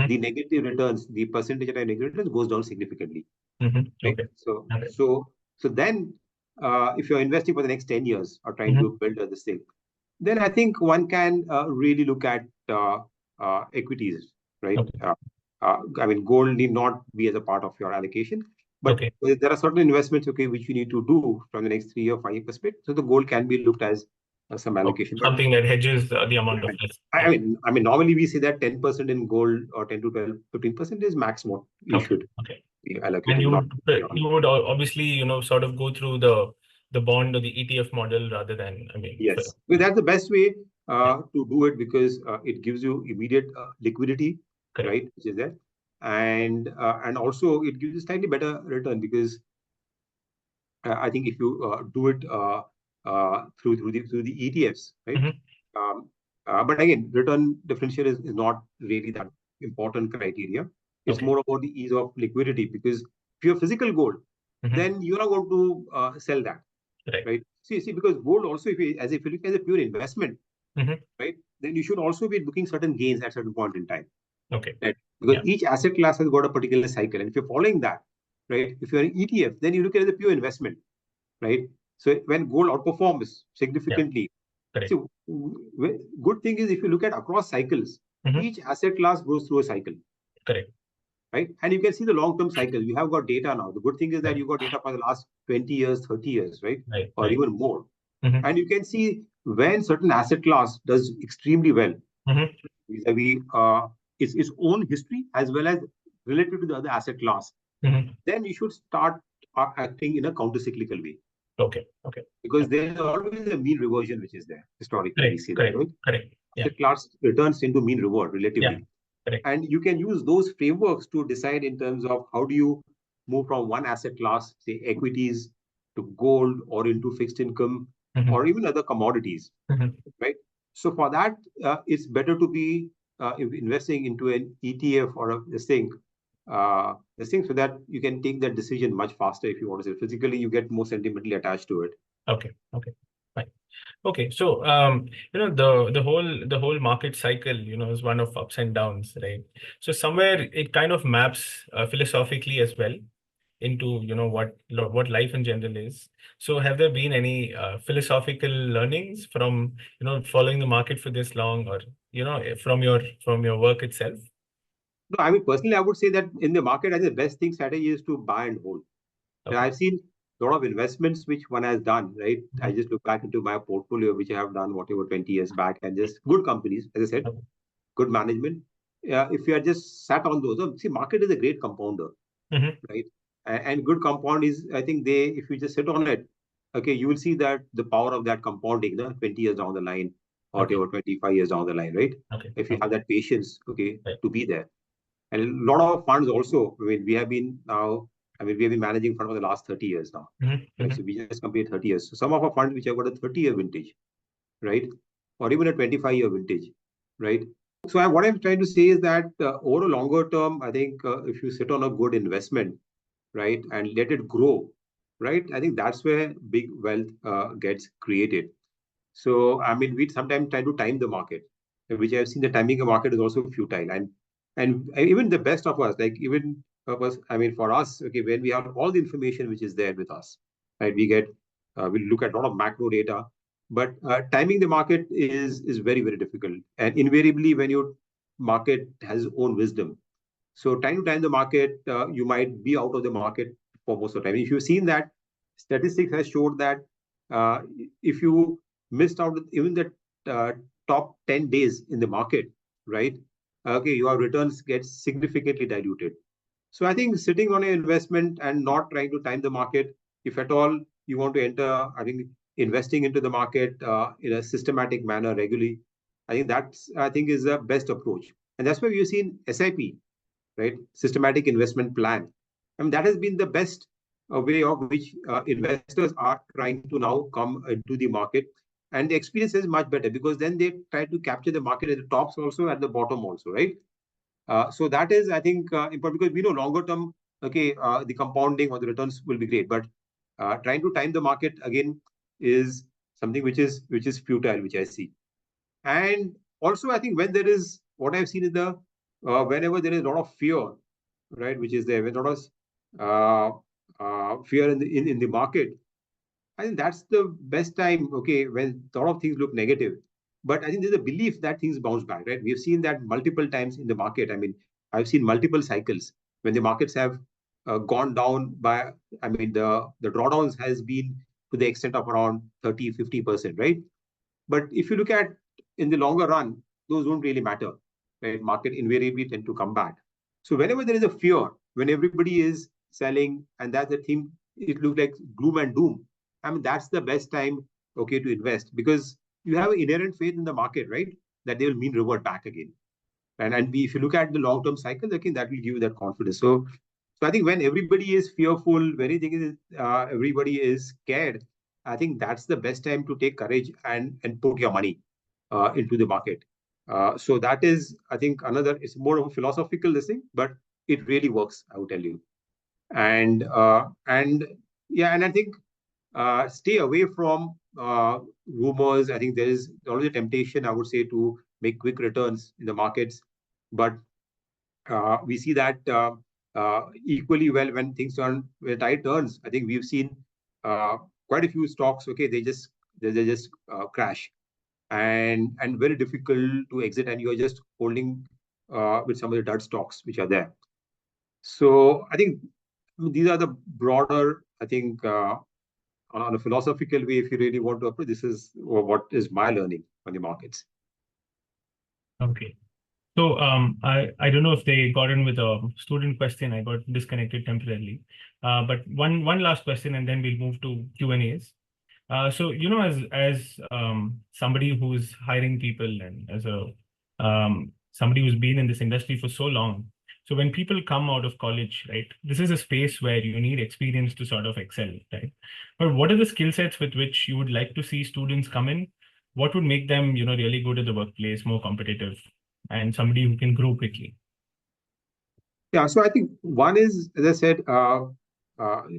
the negative returns, the percentage of negative returns goes down significantly. Right? Okay. So then, if you're investing for the next 10 years or trying to build this thing, then I think one can really look at equities, right? Okay. I mean, gold need not be as a part of your allocation, but Okay. there are certain investments, okay, which you need to do from the next 3 or 5 year perspective. So the gold can be looked as some allocation. But Something that hedges the amount of risk. I mean, normally we say that 10% in gold or 10 to 12, 15% is max what you should be And allocating, not beyond. you would obviously, sort of go through the bond or the ETF model rather than, Yes, well, that's the best way to do it, because it gives you immediate liquidity, correct. right, which is there, and also it gives you slightly better return, because I think if you do it through the ETFs, right? Um, but again, return differential is not really that important criteria. It's more about the ease of liquidity, because if you have physical gold, then you're not going to sell that, right? See, because gold also, if you look at a pure investment, right, then you should also be booking certain gains at certain point in time, Okay. right? Because each asset class has got a particular cycle, and if you're following that, right, if you're an ETF, then you look at it as a pure investment, right? So when gold outperforms significantly, Correct. so good thing is if you look at across cycles, each asset class goes through a cycle. Correct. Right? And you can see the long-term cycle. You have got data now. The good thing is that you got data for the last 20 years, 30 years, right? Or even more. And you can see when certain asset class does extremely well vis-a-vis its own history as well as related to the other asset class. Then you should start acting in a counter-cyclical way. Okay. Okay. Because there is always a mean reversion which is there. Historically, we see that, right? Correct. Asset class returns into mean reward relatively. Correct. And you can use those frameworks to decide in terms of how do you move from one asset class, say equities, to gold, or into fixed income, or even other commodities, right? So for that, it's better to be investing into an ETF or this thing, so that you can take that decision much faster. If you want to say physically, you get more sentimentally attached to it. Okay. Fine. Okay, so the whole market cycle, is one of ups and downs, right? So somewhere it kind of maps philosophically as well into what life in general is. So have there been any philosophical learnings from following the market for this long, or from your work itself? No, I mean, personally, I would say that in the market, I think the best thing strategy is to buy and hold. And Okay. I've seen a lot of investments which one has done, right? I just look back into my portfolio, which I have done whatever 20 years back, and just good companies, as I said, good management. If you are just sat on those, see, market is a great compounder, right? And good compound is, I think if you just sit on it, okay, you will see that the power of that compounding, 20 years down the line, or whatever, 25 years down the line, right? If you have that patience, okay, to be there. And a lot of funds also, we have been managing fund for the last 30 years now. Right? So we just completed 30 years. So some of our funds which have got a 30-year vintage, right? Or even a 25-year vintage, right? So what I'm trying to say is that over a longer term, I think if you sit on a good investment, right, and let it grow, right, I think that's where big wealth gets created. So, we sometimes try to time the market, which I've seen the timing of market is also futile. And even the best of us, like even of us, for us, okay, when we have all the information which is there with us, right, we look at a lot of macro data, but timing the market is very, very difficult. And invariably, when your market has its own wisdom, so time to time the market, you might be out of the market for most of the time. If you've seen that, statistics has showed that uh, if you missed out even the uh, top 10 days in the market, right? Okay, your returns get significantly diluted. So I think sitting on an investment and not trying to time the market, if at all you want to enter, I think investing into the market in a systematic manner regularly, I think is the best approach. And that's why we've seen SIP, right? Systematic investment plan. That has been the best way of which investors are trying to now come into the market. And the experience is much better because then they try to capture the market at the tops also, at the bottom also, right? So that is, I think, important because we know longer term, okay, the compounding or the returns will be great. But trying to time the market again is something which is futile, which I see. And also, I think when there is what I've seen is the whenever there is a lot of fear, right, which is there, with a lot of uh, fear in the market, I think that's the best time, okay, when a lot of things look negative. But I think there's a belief that things bounce back, right? We've seen that multiple times in the market. I mean, I've seen multiple cycles when the markets have gone down by, I mean, the drawdowns has been to the extent of around 30-50%, right? But if you look at in the longer run, those don't really matter, right? Market invariably tend to come back. So whenever there is a fear, when everybody is selling, and that's the thing, it looks like gloom and doom. I mean, that's the best time, okay, to invest because you have an inherent faith in the market, right? That they will mean revert back again. And if you look at the long term cycle, again, that will give you that confidence. So I think when everybody is fearful, when anything is everybody is scared, I think that's the best time to take courage and put your money into the market. So that is, I think, another. It's more of a philosophical thing, but it really works. I would tell you. And yeah, and I think stay away from rumors. I think there is always a temptation, I would say, to make quick returns in the markets, but we see that equally well when things turn, when tide turns. I think we've seen uh, quite a few stocks. Okay, they just crash, and very difficult to exit, and you're just holding with some of the dud stocks which are there. So I think these are the broader. I think on a philosophical way, if you really want to approach, this is what is my learning on the markets. Okay. So I don't know if they got in with a student question. I got disconnected temporarily. But one last question, and then we'll move to Q&As. So as somebody who's hiring people and as a somebody who's been in this industry for so long, so when people come out of college, right, this is a space where you need experience to sort of excel, right? But what are the skill sets with which you would like to see students come in? What would make them, really good at the workplace, more competitive, and somebody who can grow quickly? Yeah, so I think one is, as I said,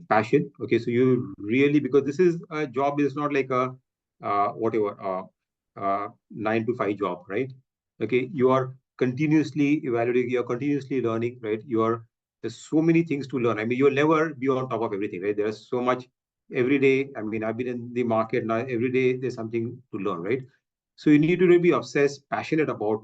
passion. Okay, so you really, because this is a job is not like a whatever 9 to 5 job, right? Okay, you are continuously evaluating, you're continuously learning, right? There's so many things to learn. I mean, you'll never be on top of everything, right? There's so much every day. I mean, I've been in the market now. Every day there's something to learn, right? So you need to really be obsessed, passionate about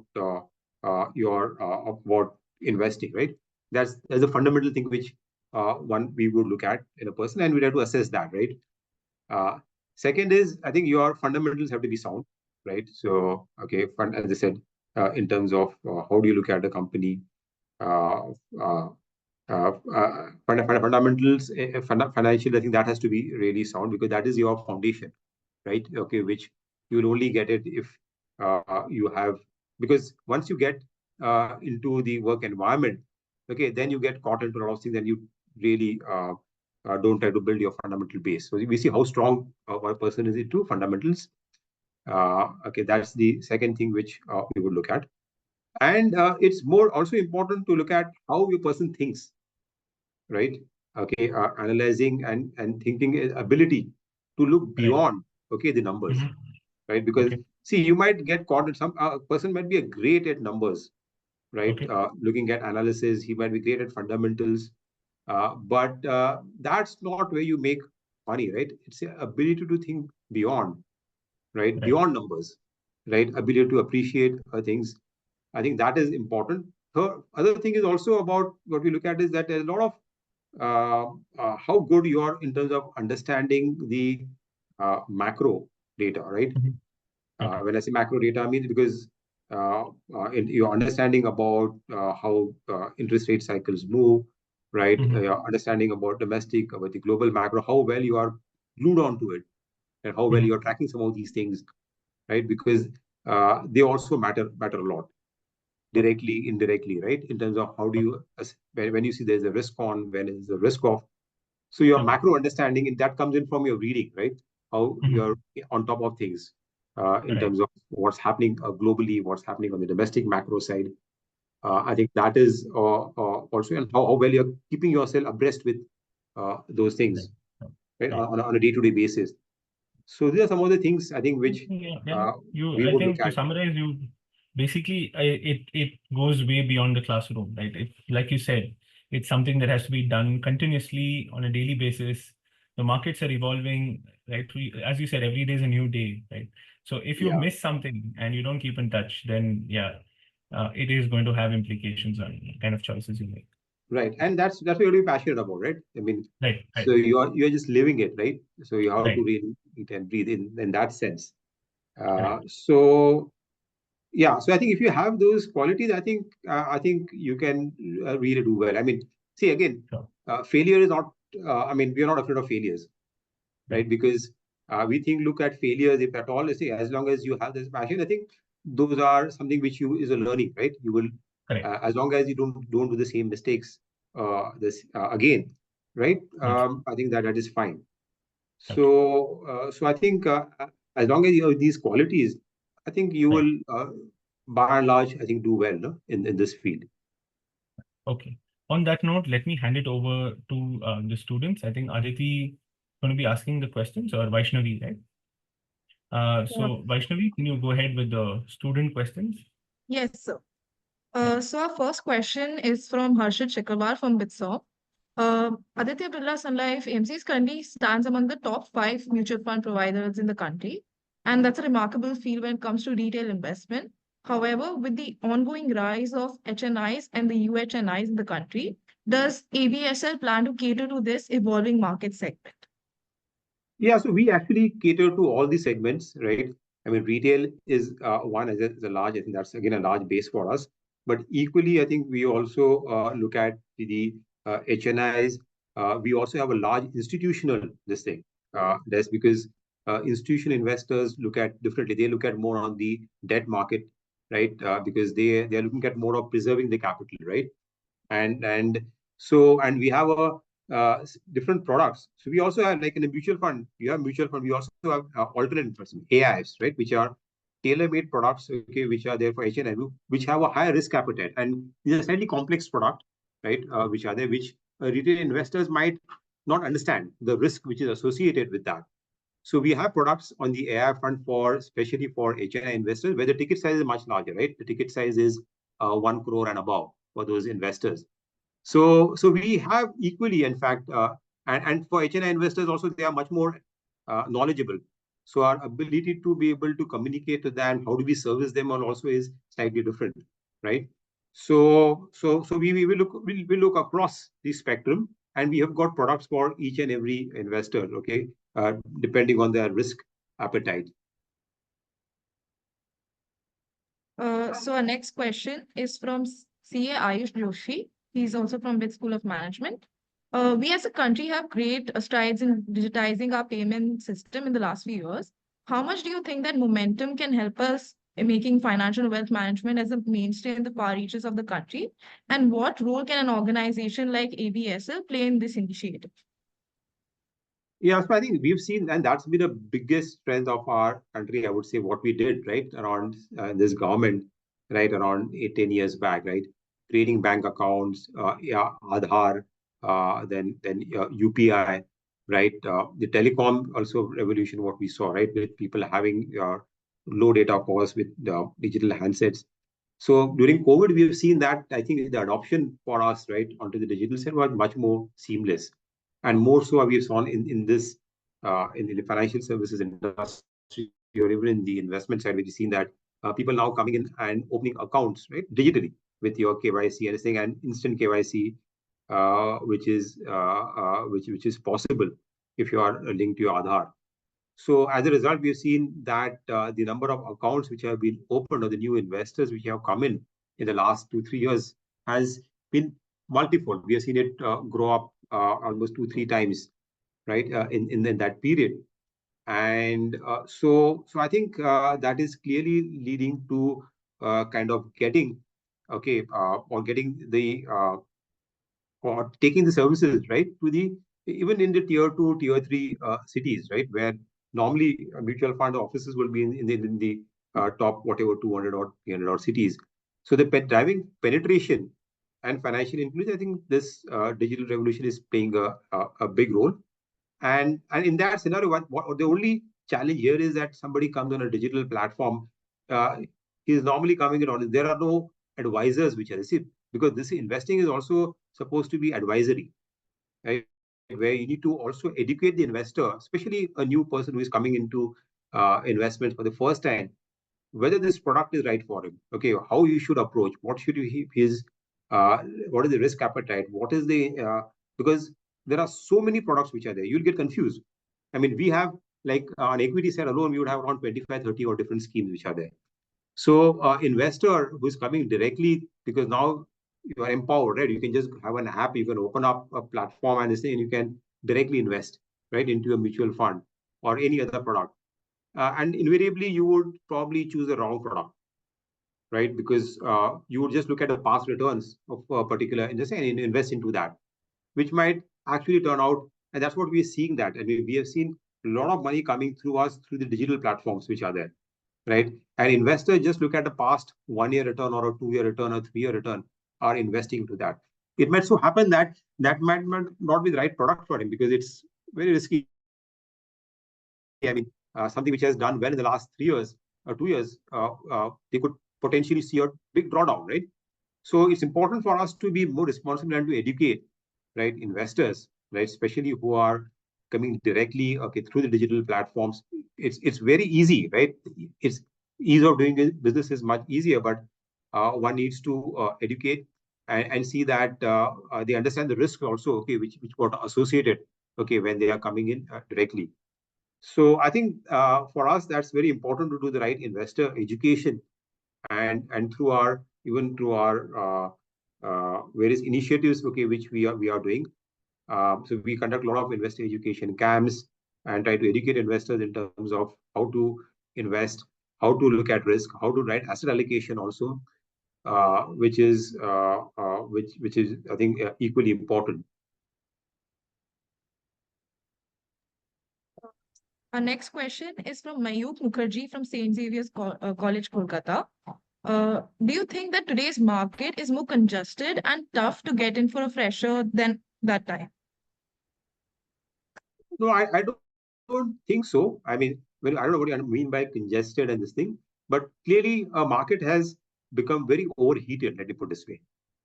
your about investing, right? That's a fundamental thing which one we would look at in a person, and we'd have to assess that, right? Uh, Second is, I think your fundamentals have to be sound, right? So, okay, as I said, in terms of how do you look at the company, uh, uh, fundamentals, financial, I think that has to be really sound because that is your foundation, right? Okay, which you will only get it if you have, because once you get into the work environment, okay, then you get caught into a lot of things and you really don't try to build your fundamental base. So we see how strong a person is into fundamentals. Okay, that's the second thing which we would look at. And it's more also important to look at how your person thinks, right? Okay, analyzing and thinking ability to look Right. beyond, okay, the numbers, Mhm. right? Because Okay. see, you might get caught in some person might be a great at numbers, right? Okay. Looking at analysis, he might be great at fundamentals, but that's not where you make money, right? It's the ability to think beyond, right? Right. Beyond numbers, right? Ability to appreciate things. I think that is important. The other thing is also about what we look at is that there's a lot of how good you are in terms of understanding the macro data, right? Mhm. Okay. When I say macro data, I mean because in your understanding about how interest rate cycles move, right? Mhm. Your understanding about domestic, about the global macro, how well you are glued onto it, and how well Mhm. you are tracking some of these things, right? Because they also matter a lot, Okay. directly, indirectly, right? In terms of how do you, when you see there's a risk on, when is the risk off. So your Okay. macro understanding, that comes in from your reading, right? How Mhm. you're on top of things in Right. terms of what's happening globally, what's happening on the domestic macro side. I think that is also, and how well you're keeping yourself abreast with those Right. things, right? Right. On a day-to-day basis. So these are some of the things I think which Yeah, yeah. uh, You, we I would look think to at. summarize, basically it goes way beyond the classroom, right? Like you said, it's something that has to be done continuously on a daily basis. The markets are evolving, right? As you said, every day is a new day, right? So if you Yeah. miss something and you don't keep in touch, then yeah, it is going to have implications on kind of choices you make. Right. And that's what you're really passionate about, right? I mean, Right, so right, you're just living it, right? So you have to right, really eat and breathe in that sense. correct. So yeah, so I think if you have those qualities, I think you can really do well. I mean, see again, Sure. failure is not. I mean, we are not afraid of failures, Right, right? Because we think look at failures if at all. See, as long as you have this passion, I think those are something which you is a learning, right? You will, correct. as long as you don't do the same mistakes this again, right? That's I think that is fine. okay. So I think as long as you have these qualities, I think you Right. will, by and large, I think do well, no? In this field. Okay. On that note, let me hand it over to the students. I think Aditi going to be asking the questions, or Vaishnavi, right? Yeah. So Vaishnavi, can you go ahead with the student questions? Yes, sir. Yeah. So our first question is from Harshit Chakrabar from BITSoM. Aditya Birla Sun Life AMC currently stands among the top 5 mutual fund providers in the country, and that's a remarkable feat when it comes to retail investment. However, with the ongoing rise of HNIs and the UHNIs in the country, does ABSL plan to cater to this evolving market segment? Yeah, so we actually cater to all the segments, right? I mean, retail is one as a large. I think that's again a large base for us. But equally, I think we also look at the HNIs. We also have a large institutional this thing. That's because institutional investors look at differently. They look at more on the debt market, right? Because they are looking at more of preserving the capital, right? And we have a different products. So we also have like in a mutual fund, you have mutual fund. We also have alternate investment AIFs, right, which are tailor-made products, okay, which are there for HNI, which have a higher risk appetite, and these are slightly complex product, right, which are there, which retail investors might not understand the risk which is associated with that. So we have products on the AI front for especially for HNI investors, where the ticket size is much larger, right? The ticket size is 1 crore and above for those investors. So we have equally, in fact, and for HNI investors also, they are much more knowledgeable. So our ability to be able to communicate to them, how do we service them, also is slightly different, right? So we will we look across the spectrum, and we have got products for each and every investor, okay, depending on their risk appetite. So our next question is from CA Ayush Joshi. He's also from BIT School of Management. We as a country have great strides in digitizing our payment system in the last few years. How much do you think that momentum can help us in making financial wealth management as a mainstay in the far reaches of the country? And what role can an organization like ABSL play in this initiative? Yeah, so I think we've seen, and that's been the biggest strength of our country. I would say what we did right around this government, right around 8, 10 years back, right, creating bank accounts, yeah, Aadhaar, then UPI, right, the telecom also revolution. What we saw, right, with people having low data costs with digital handsets. So during COVID, we have seen that I think the adoption for us, right, onto the digital side was much more seamless, and more so we have seen in this in the financial services industry or even in the investment side, we've seen that people now coming in and opening accounts, right, digitally with your KYC and anything, and instant KYC, which is possible if you are linked to your Aadhaar. So as a result, we have seen that the number of accounts which have been opened or the new investors which have come in the last 2, 3 years has been multifold. We have seen it grow up almost 2, 3 times, right, in that period. And so I think that is clearly leading to kind of getting, okay, or getting the or taking the services right to the even in the tier 2, tier 3 cities, right, where normally mutual fund offices will be in the top whatever 200 or 300 or cities. So the driving penetration and financial inclusion, I think this digital revolution is playing a big role. And in that scenario, what the only challenge here is that somebody comes on a digital platform. Uh, he is normally coming in on. There are no advisors which are received, because this investing is also supposed to be advisory, right? Where you need to also educate the investor, especially a new person who is coming into investments for the first time, whether this product is right for him. Okay, how you should approach, what should his what is the risk appetite, what is the because there are so many products which are there, you'll get confused. I mean, we have like on equity side alone, we would have around 25, 30 or different schemes which are there. So investor who is coming directly, because now you are empowered, right? You can just have an app, you can open up a platform and this thing, and you can directly invest, right, into a mutual fund or any other product. And invariably, you would probably choose the wrong product, right? Because you would just look at the past returns of a particular industry and invest into that, which might actually turn out. And that's what we're seeing that. I mean, we have seen a lot of money coming through us through the digital platforms which are there, right? And investors just look at the past 1 year return or a 2 year return or 3 year return, are investing into that. It might so happen that that might not be the right product for him because it's very risky. I mean, something which has done well in the last 3 years or 2 years, they could potentially see a big drawdown, right? So it's important for us to be more responsible and to educate, right, investors, right, especially who are coming directly, okay, through the digital platforms. It's very easy, right? It's ease of doing business is much easier, but one needs to educate and see that they understand the risk also, okay, which got associated, okay, when they are coming in directly. So I think for us, that's very important to do the right investor education, and through our even through our various initiatives, okay, which we are doing. So we conduct a lot of investor education camps and try to educate investors in terms of how to invest, how to look at risk, how to write asset allocation also, which is which is I think equally important. Our next question is from Mayuk Mukherjee from St. Xavier's College, Kolkata. Do you think that today's market is more congested and tough to get in for a fresher than that time? No, I don't think so. I mean, well, I don't know what you mean by congested and this thing, but clearly a market has become very overheated, let me put this way,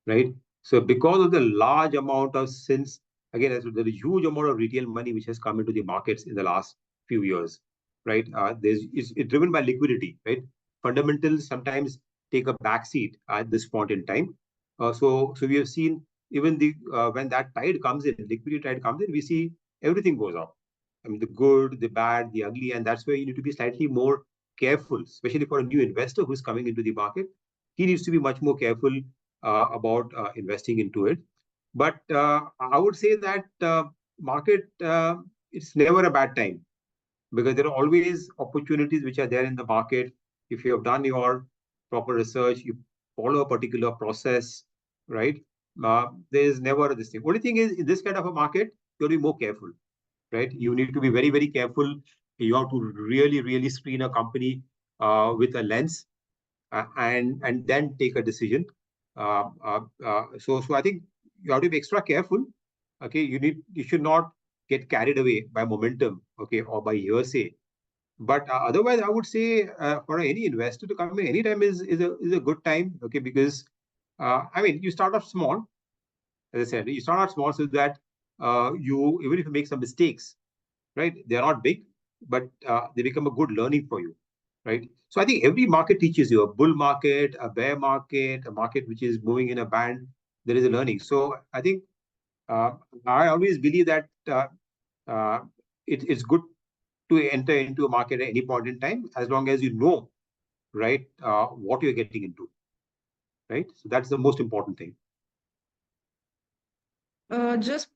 right? So because of the large amount of since again, there's a huge amount of retail money which has come into the markets in the last few years, right? It's driven by liquidity, right? Fundamentals sometimes take a backseat at this point in time. So we have seen even the when that tide comes in, liquidity tide comes in, we see everything goes up. I mean, the good, the bad, the ugly, and that's where you need to be slightly more careful, especially for a new investor who's coming into the market. He needs to be much more careful about investing into it. But I would say that market, it's never a bad time because there are always opportunities which are there in the market. If you have done your proper research, you follow a particular process, right? There is never this thing. Only thing is, in this kind of a market, you have to be more careful, right? You need to be very, very careful. You have to really, really screen a company with a lens and then take a decision. So I think you have to be extra careful. Okay, you should not get carried away by momentum, okay, or by hearsay. But otherwise, I would say for any investor to come in anytime is a good time, okay, because I mean, you start off small, as I said, you start out small so that you even if you make some mistakes, right, they're not big, but they become a good learning for you, right? So I think every market teaches you a bull market, a bear market, a market which is moving in a band. There is a learning. So I think I always believe that uh, it's good to enter into a market at any point in time as long as you know, right, what you're getting into, right? So that's the most important thing. Just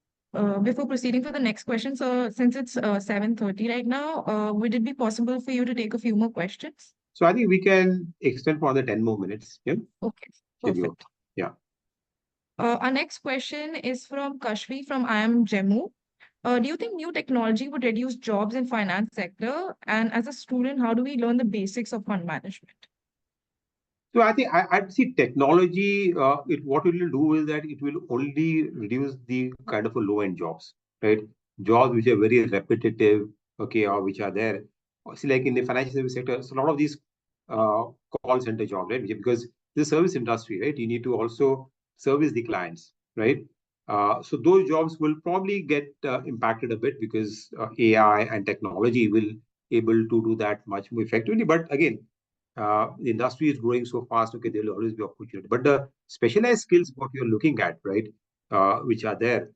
before proceeding for the next question, so since it's 7:30 right now, would it be possible for you to take a few more questions? So I think we can extend for another 10 more minutes. Yeah. Okay, Schedule. perfect. Yeah. Our next question is from Kashvi from I am Jammu. Do you think new technology would reduce jobs in finance sector? And as a student, how do we learn the basics of fund management? So I think I'd see technology. What it will do is that it will only reduce the kind of a low-end jobs, right? Jobs which are very repetitive, okay, or which are there. See, like in the financial service sector, so a lot of these call center job, right? Because the service industry, right? You need to also service the clients, right? So those jobs will probably get impacted a bit because AI and technology will able to do that much more effectively. But again, the industry is growing so fast. Okay, there will always be opportunity. But the specialized skills, what you're looking at, right, which are there,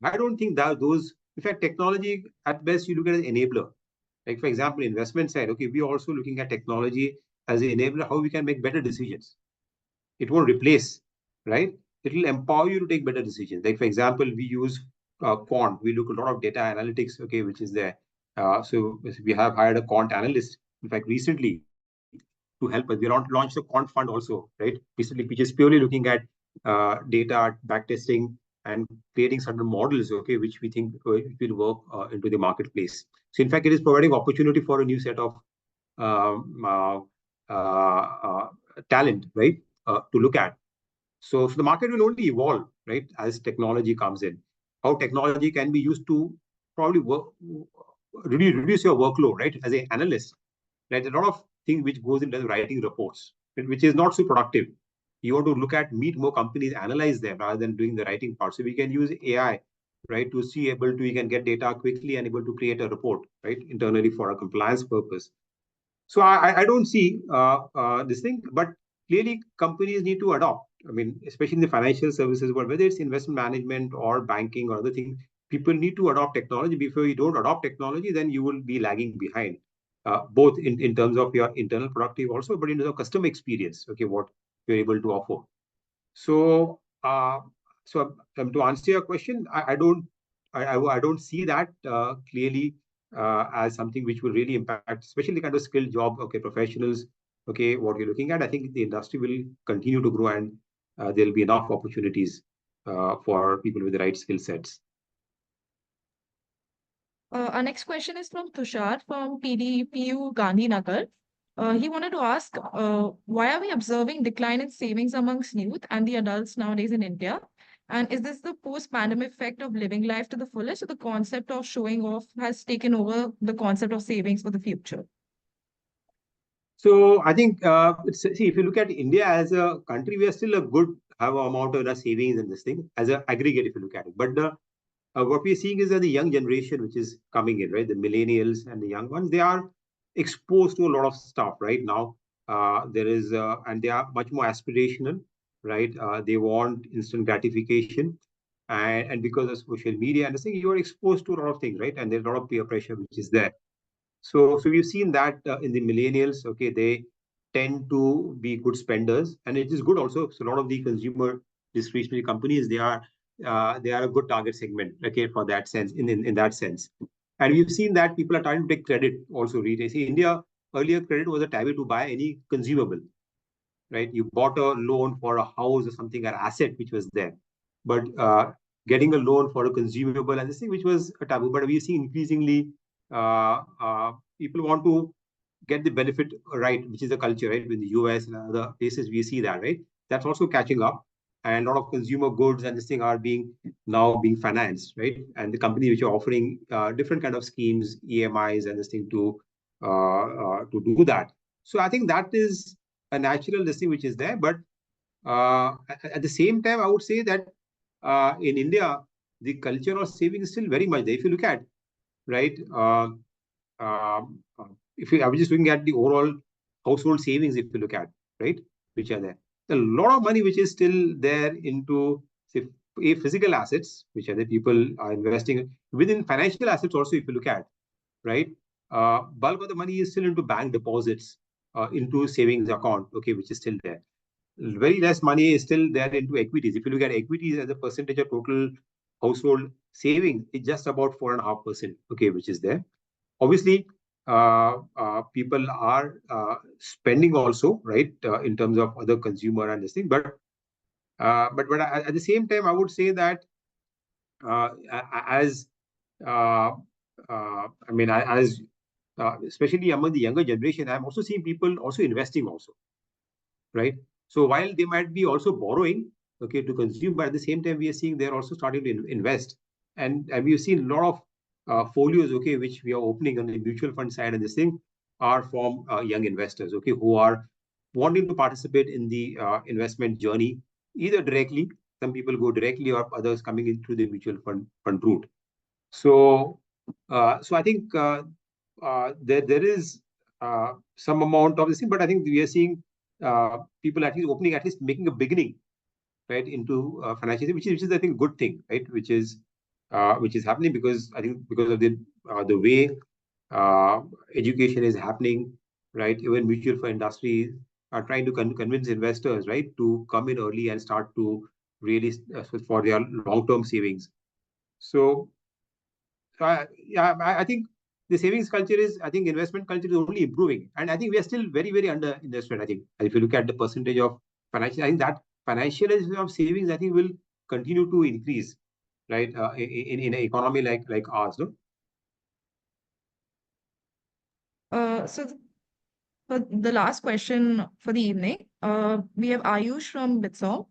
I don't think that those. In fact, technology at best you look at as enabler. Like for example, investment side. Okay, we're also looking at technology as an enabler, how we can make better decisions. It won't replace, right? It will empower you to take better decisions. Like for example, we use quant. We look a lot of data analytics, okay, which is there. So we have hired a quant analyst, in fact, recently to help us. We launched a quant fund also, right? Recently, which is purely looking at data backtesting and creating certain models, okay, which we think will work into the marketplace. So in fact, it is providing opportunity for a new set of um, uh, talent, right, to look at. So the market will only evolve, right, as technology comes in. How technology can be used to probably reduce your workload, right, as an analyst. Right, a lot of things which goes into writing reports, right, which is not so productive. You want to look at meet more companies, analyze them rather than doing the writing part. So we can use AI, right, to see able to you can get data quickly and able to create a report, right, internally for a compliance purpose. So I don't see this thing, but clearly companies need to adopt. I mean, especially in the financial services world, whether it's investment management or banking or other things, people need to adopt technology. Before you don't adopt technology, then you will be lagging behind, both in terms of your internal productive also, but in terms of customer experience, okay, what you're able to offer. So, to answer your question, I don't see that clearly as something which will really impact, especially the kind of skilled job, okay, professionals, okay, what you're looking at. I think the industry will continue to grow and there'll be enough opportunities for people with the right skill sets. Our next question is from Tushar from PDPU Gandhinagar. He wanted to ask, why are we observing decline in savings amongst youth and the adults nowadays in India? And is this the post-pandemic effect of living life to the fullest, or the concept of showing off has taken over the concept of savings for the future? So I think, see, if you look at India as a country, we are still a good have amount of savings in this thing as an aggregate, if you look at it. But what we're seeing is that the young generation, which is coming in, right, the millennials and the young ones, they are exposed to a lot of stuff right now. There is, and they are much more aspirational, right? They want instant gratification. And because of social media and the thing, you are exposed to a lot of things, right? And there's a lot of peer pressure which is there. So we've seen that in the millennials, okay, they tend to be good spenders, and it is good also. So a lot of the consumer discretionary companies, they are a good target segment, okay, for that sense, in that sense. And we've seen that people are trying to take credit also. Really, see, India earlier credit was a taboo to buy any consumable, right? You bought a loan for a house or something, an asset which was there, but getting a loan for a consumable and this thing which was a taboo. But we see increasingly people want to get the benefit right, which is a culture, right? In the US and other places, we see that, right? That's also catching up, and a lot of consumer goods and this thing are now being financed, right? And the companies which are offering different kind of schemes, EMIs, and this thing to do that. So I think that is a natural this thing which is there. But at the same time, I would say that in India, the culture of saving is still very much there. If you look at, right, if I was just looking at the overall household savings, if you look at, right, which are there, a lot of money which is still there into, say, physical assets, which are the people are investing within financial assets also, if you look at, right, bulk of the money is still into bank deposits, into savings account, okay, which is still there. Very less money is still there into equities. If you look at equities as a percentage of total household savings, it's just about 4.5%, okay, which is there. Obviously, people are spending also, right, in terms of other consumer and this thing. But at the same time, I would say that as I mean, as especially among the younger generation, I'm also seeing people also investing also, right? So while they might be also borrowing, okay, to consume, but at the same time, we are seeing they're also starting to invest. And we've seen a lot of folios, okay, which we are opening on the mutual fund side and this thing. are from young investors, okay, who are wanting to participate in the investment journey, either directly, some people go directly, or others coming in through the mutual fund route. So, so I think there is some amount of this thing, but I think we are seeing people at least opening, at least making a beginning, right, into financial, which is I think good thing, right, which is happening, because I think because of the way uh, education is happening, right? Even mutual fund industry are trying to convince investors, right, to come in early and start to really for their long-term savings. So yeah, I think the savings culture is, I think investment culture is only improving. And I think we are still very, very under invested. I think if you look at the percentage of financial, I think that financial of savings, I think will continue to increase, right? In an economy like ours, no? So for the last question for the evening, we have Ayush from BITSoM.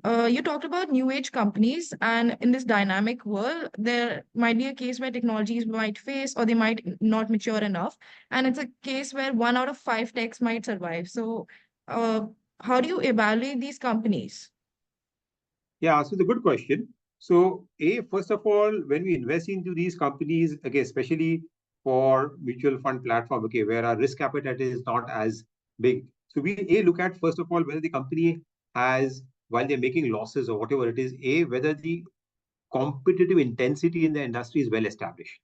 You talked about new age companies, and in this dynamic world, there might be a case where technologies might face or they might not mature enough. And it's a case where 1 out of 5 techs might survive. So, uh, how do you evaluate these companies? Yeah, so the good question. So, first of all, when we invest into these companies, okay, especially for mutual fund platform, okay, where our risk appetite is not as big. So we look at first of all whether the company has, while they're making losses or whatever it is, whether the competitive intensity in the industry is well established,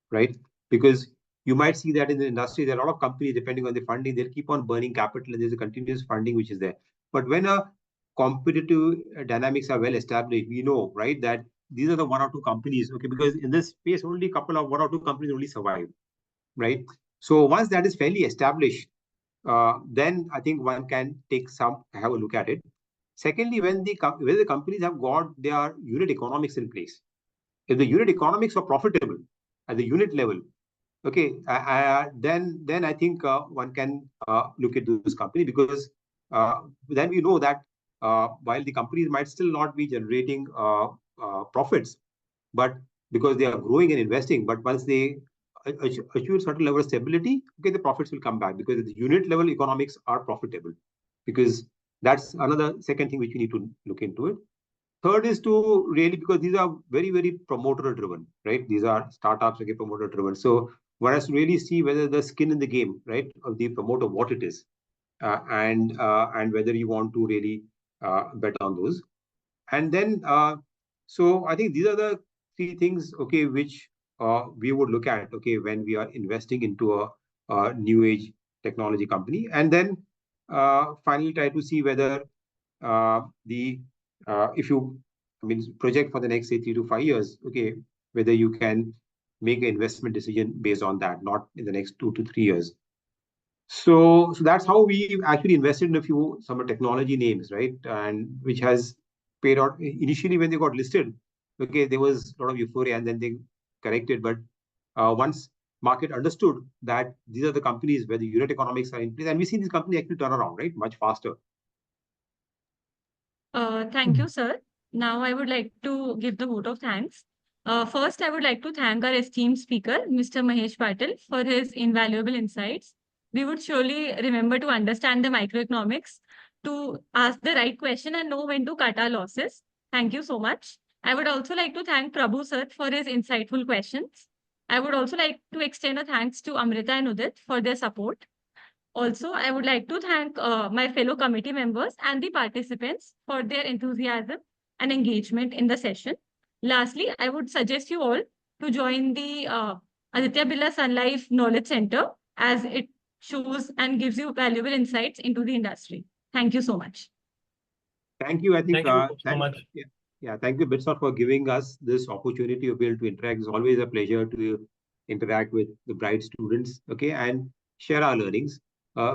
right? Because you might see that in the industry, there are a lot of companies, depending on the funding, they'll keep on burning capital, and there's a continuous funding which is there. But when a competitive dynamics are well established, we know, right, that these are the 1 or 2 companies, okay, because in this space, only a couple of 1 or 2 companies only survive, right? So once that is fairly established, then I think one can have a look at it. Secondly, when the companies have got their unit economics in place, if the unit economics are profitable at the unit level, okay, then I think one can look at those companies, because then we know that while the companies might still not be generating profits, but because they are growing and investing, but once they achieve a certain level of stability, okay, the profits will come back because the unit level economics are profitable. Because that's another second thing which we need to look into it. Third is to really, because these are very, very promoter driven, right? These are startups, okay, promoter driven. So one has to really see whether the skin in the game, right, of the promoter, what it is, and whether you want to really bet on those. And then, so I think these are the 3 things, okay, which we would look at, okay, when we are investing into a new age technology company. And then finally try to see whether the if you, I mean, project for the next, say, 3 to 5 years, okay, whether you can make an investment decision based on that, not in the next 2 to 3 years. So that's how we actually invested in a few some technology names, right? And which has paid out initially when they got listed. Okay, there was a lot of euphoria, and then they corrected. But once market understood that these are the companies where the unit economics are in place, and we see these companies actually turn around, right, much faster. Thank you, sir. Now I would like to give the vote of thanks. First, I would like to thank our esteemed speaker, Mr. Mahesh Patil, for his invaluable insights. We would surely remember to understand the microeconomics, to ask the right question and know when to cut our losses. Thank you so much. I would also like to thank Prabhu sir for his insightful questions. I would also like to extend a thanks to Amrita and Udit for their support. Also, I would like to thank my fellow committee members and the participants for their enthusiasm and engagement in the session. Lastly, I would suggest you all to join the Aditya Birla Sun Life Knowledge Center, as it shows and gives you valuable insights into the industry. Thank you so much. Thank you. I think Thank you so much. yeah, thank you, Bitsot, for giving us this opportunity to be able to interact. It's always a pleasure to interact with the bright students, okay, and share our learnings.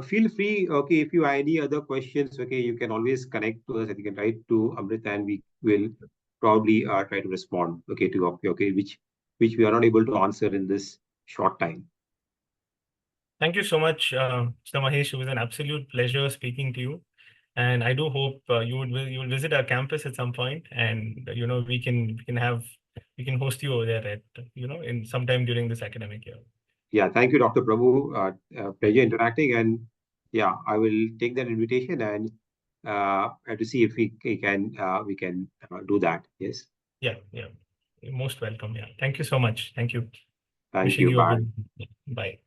Feel free, okay, if you have any other questions, okay, you can always connect to us, and you can write to Amrit, and we will probably try to respond, okay, to okay, which we are not able to answer in this short time. Thank you so much, Mr. Mahesh. It was an absolute pleasure speaking to you. And I do hope you will visit our campus at some point, and we can host you over there at in sometime during this academic year. Yeah, thank you, Dr. Prabhu. Pleasure interacting, and yeah, I will take that invitation and to see if we can do that. Yes. Yeah, yeah. You're most welcome. Yeah. Thank you so much. Thank you. Thank Wishing you. you a Bye. good. Bye.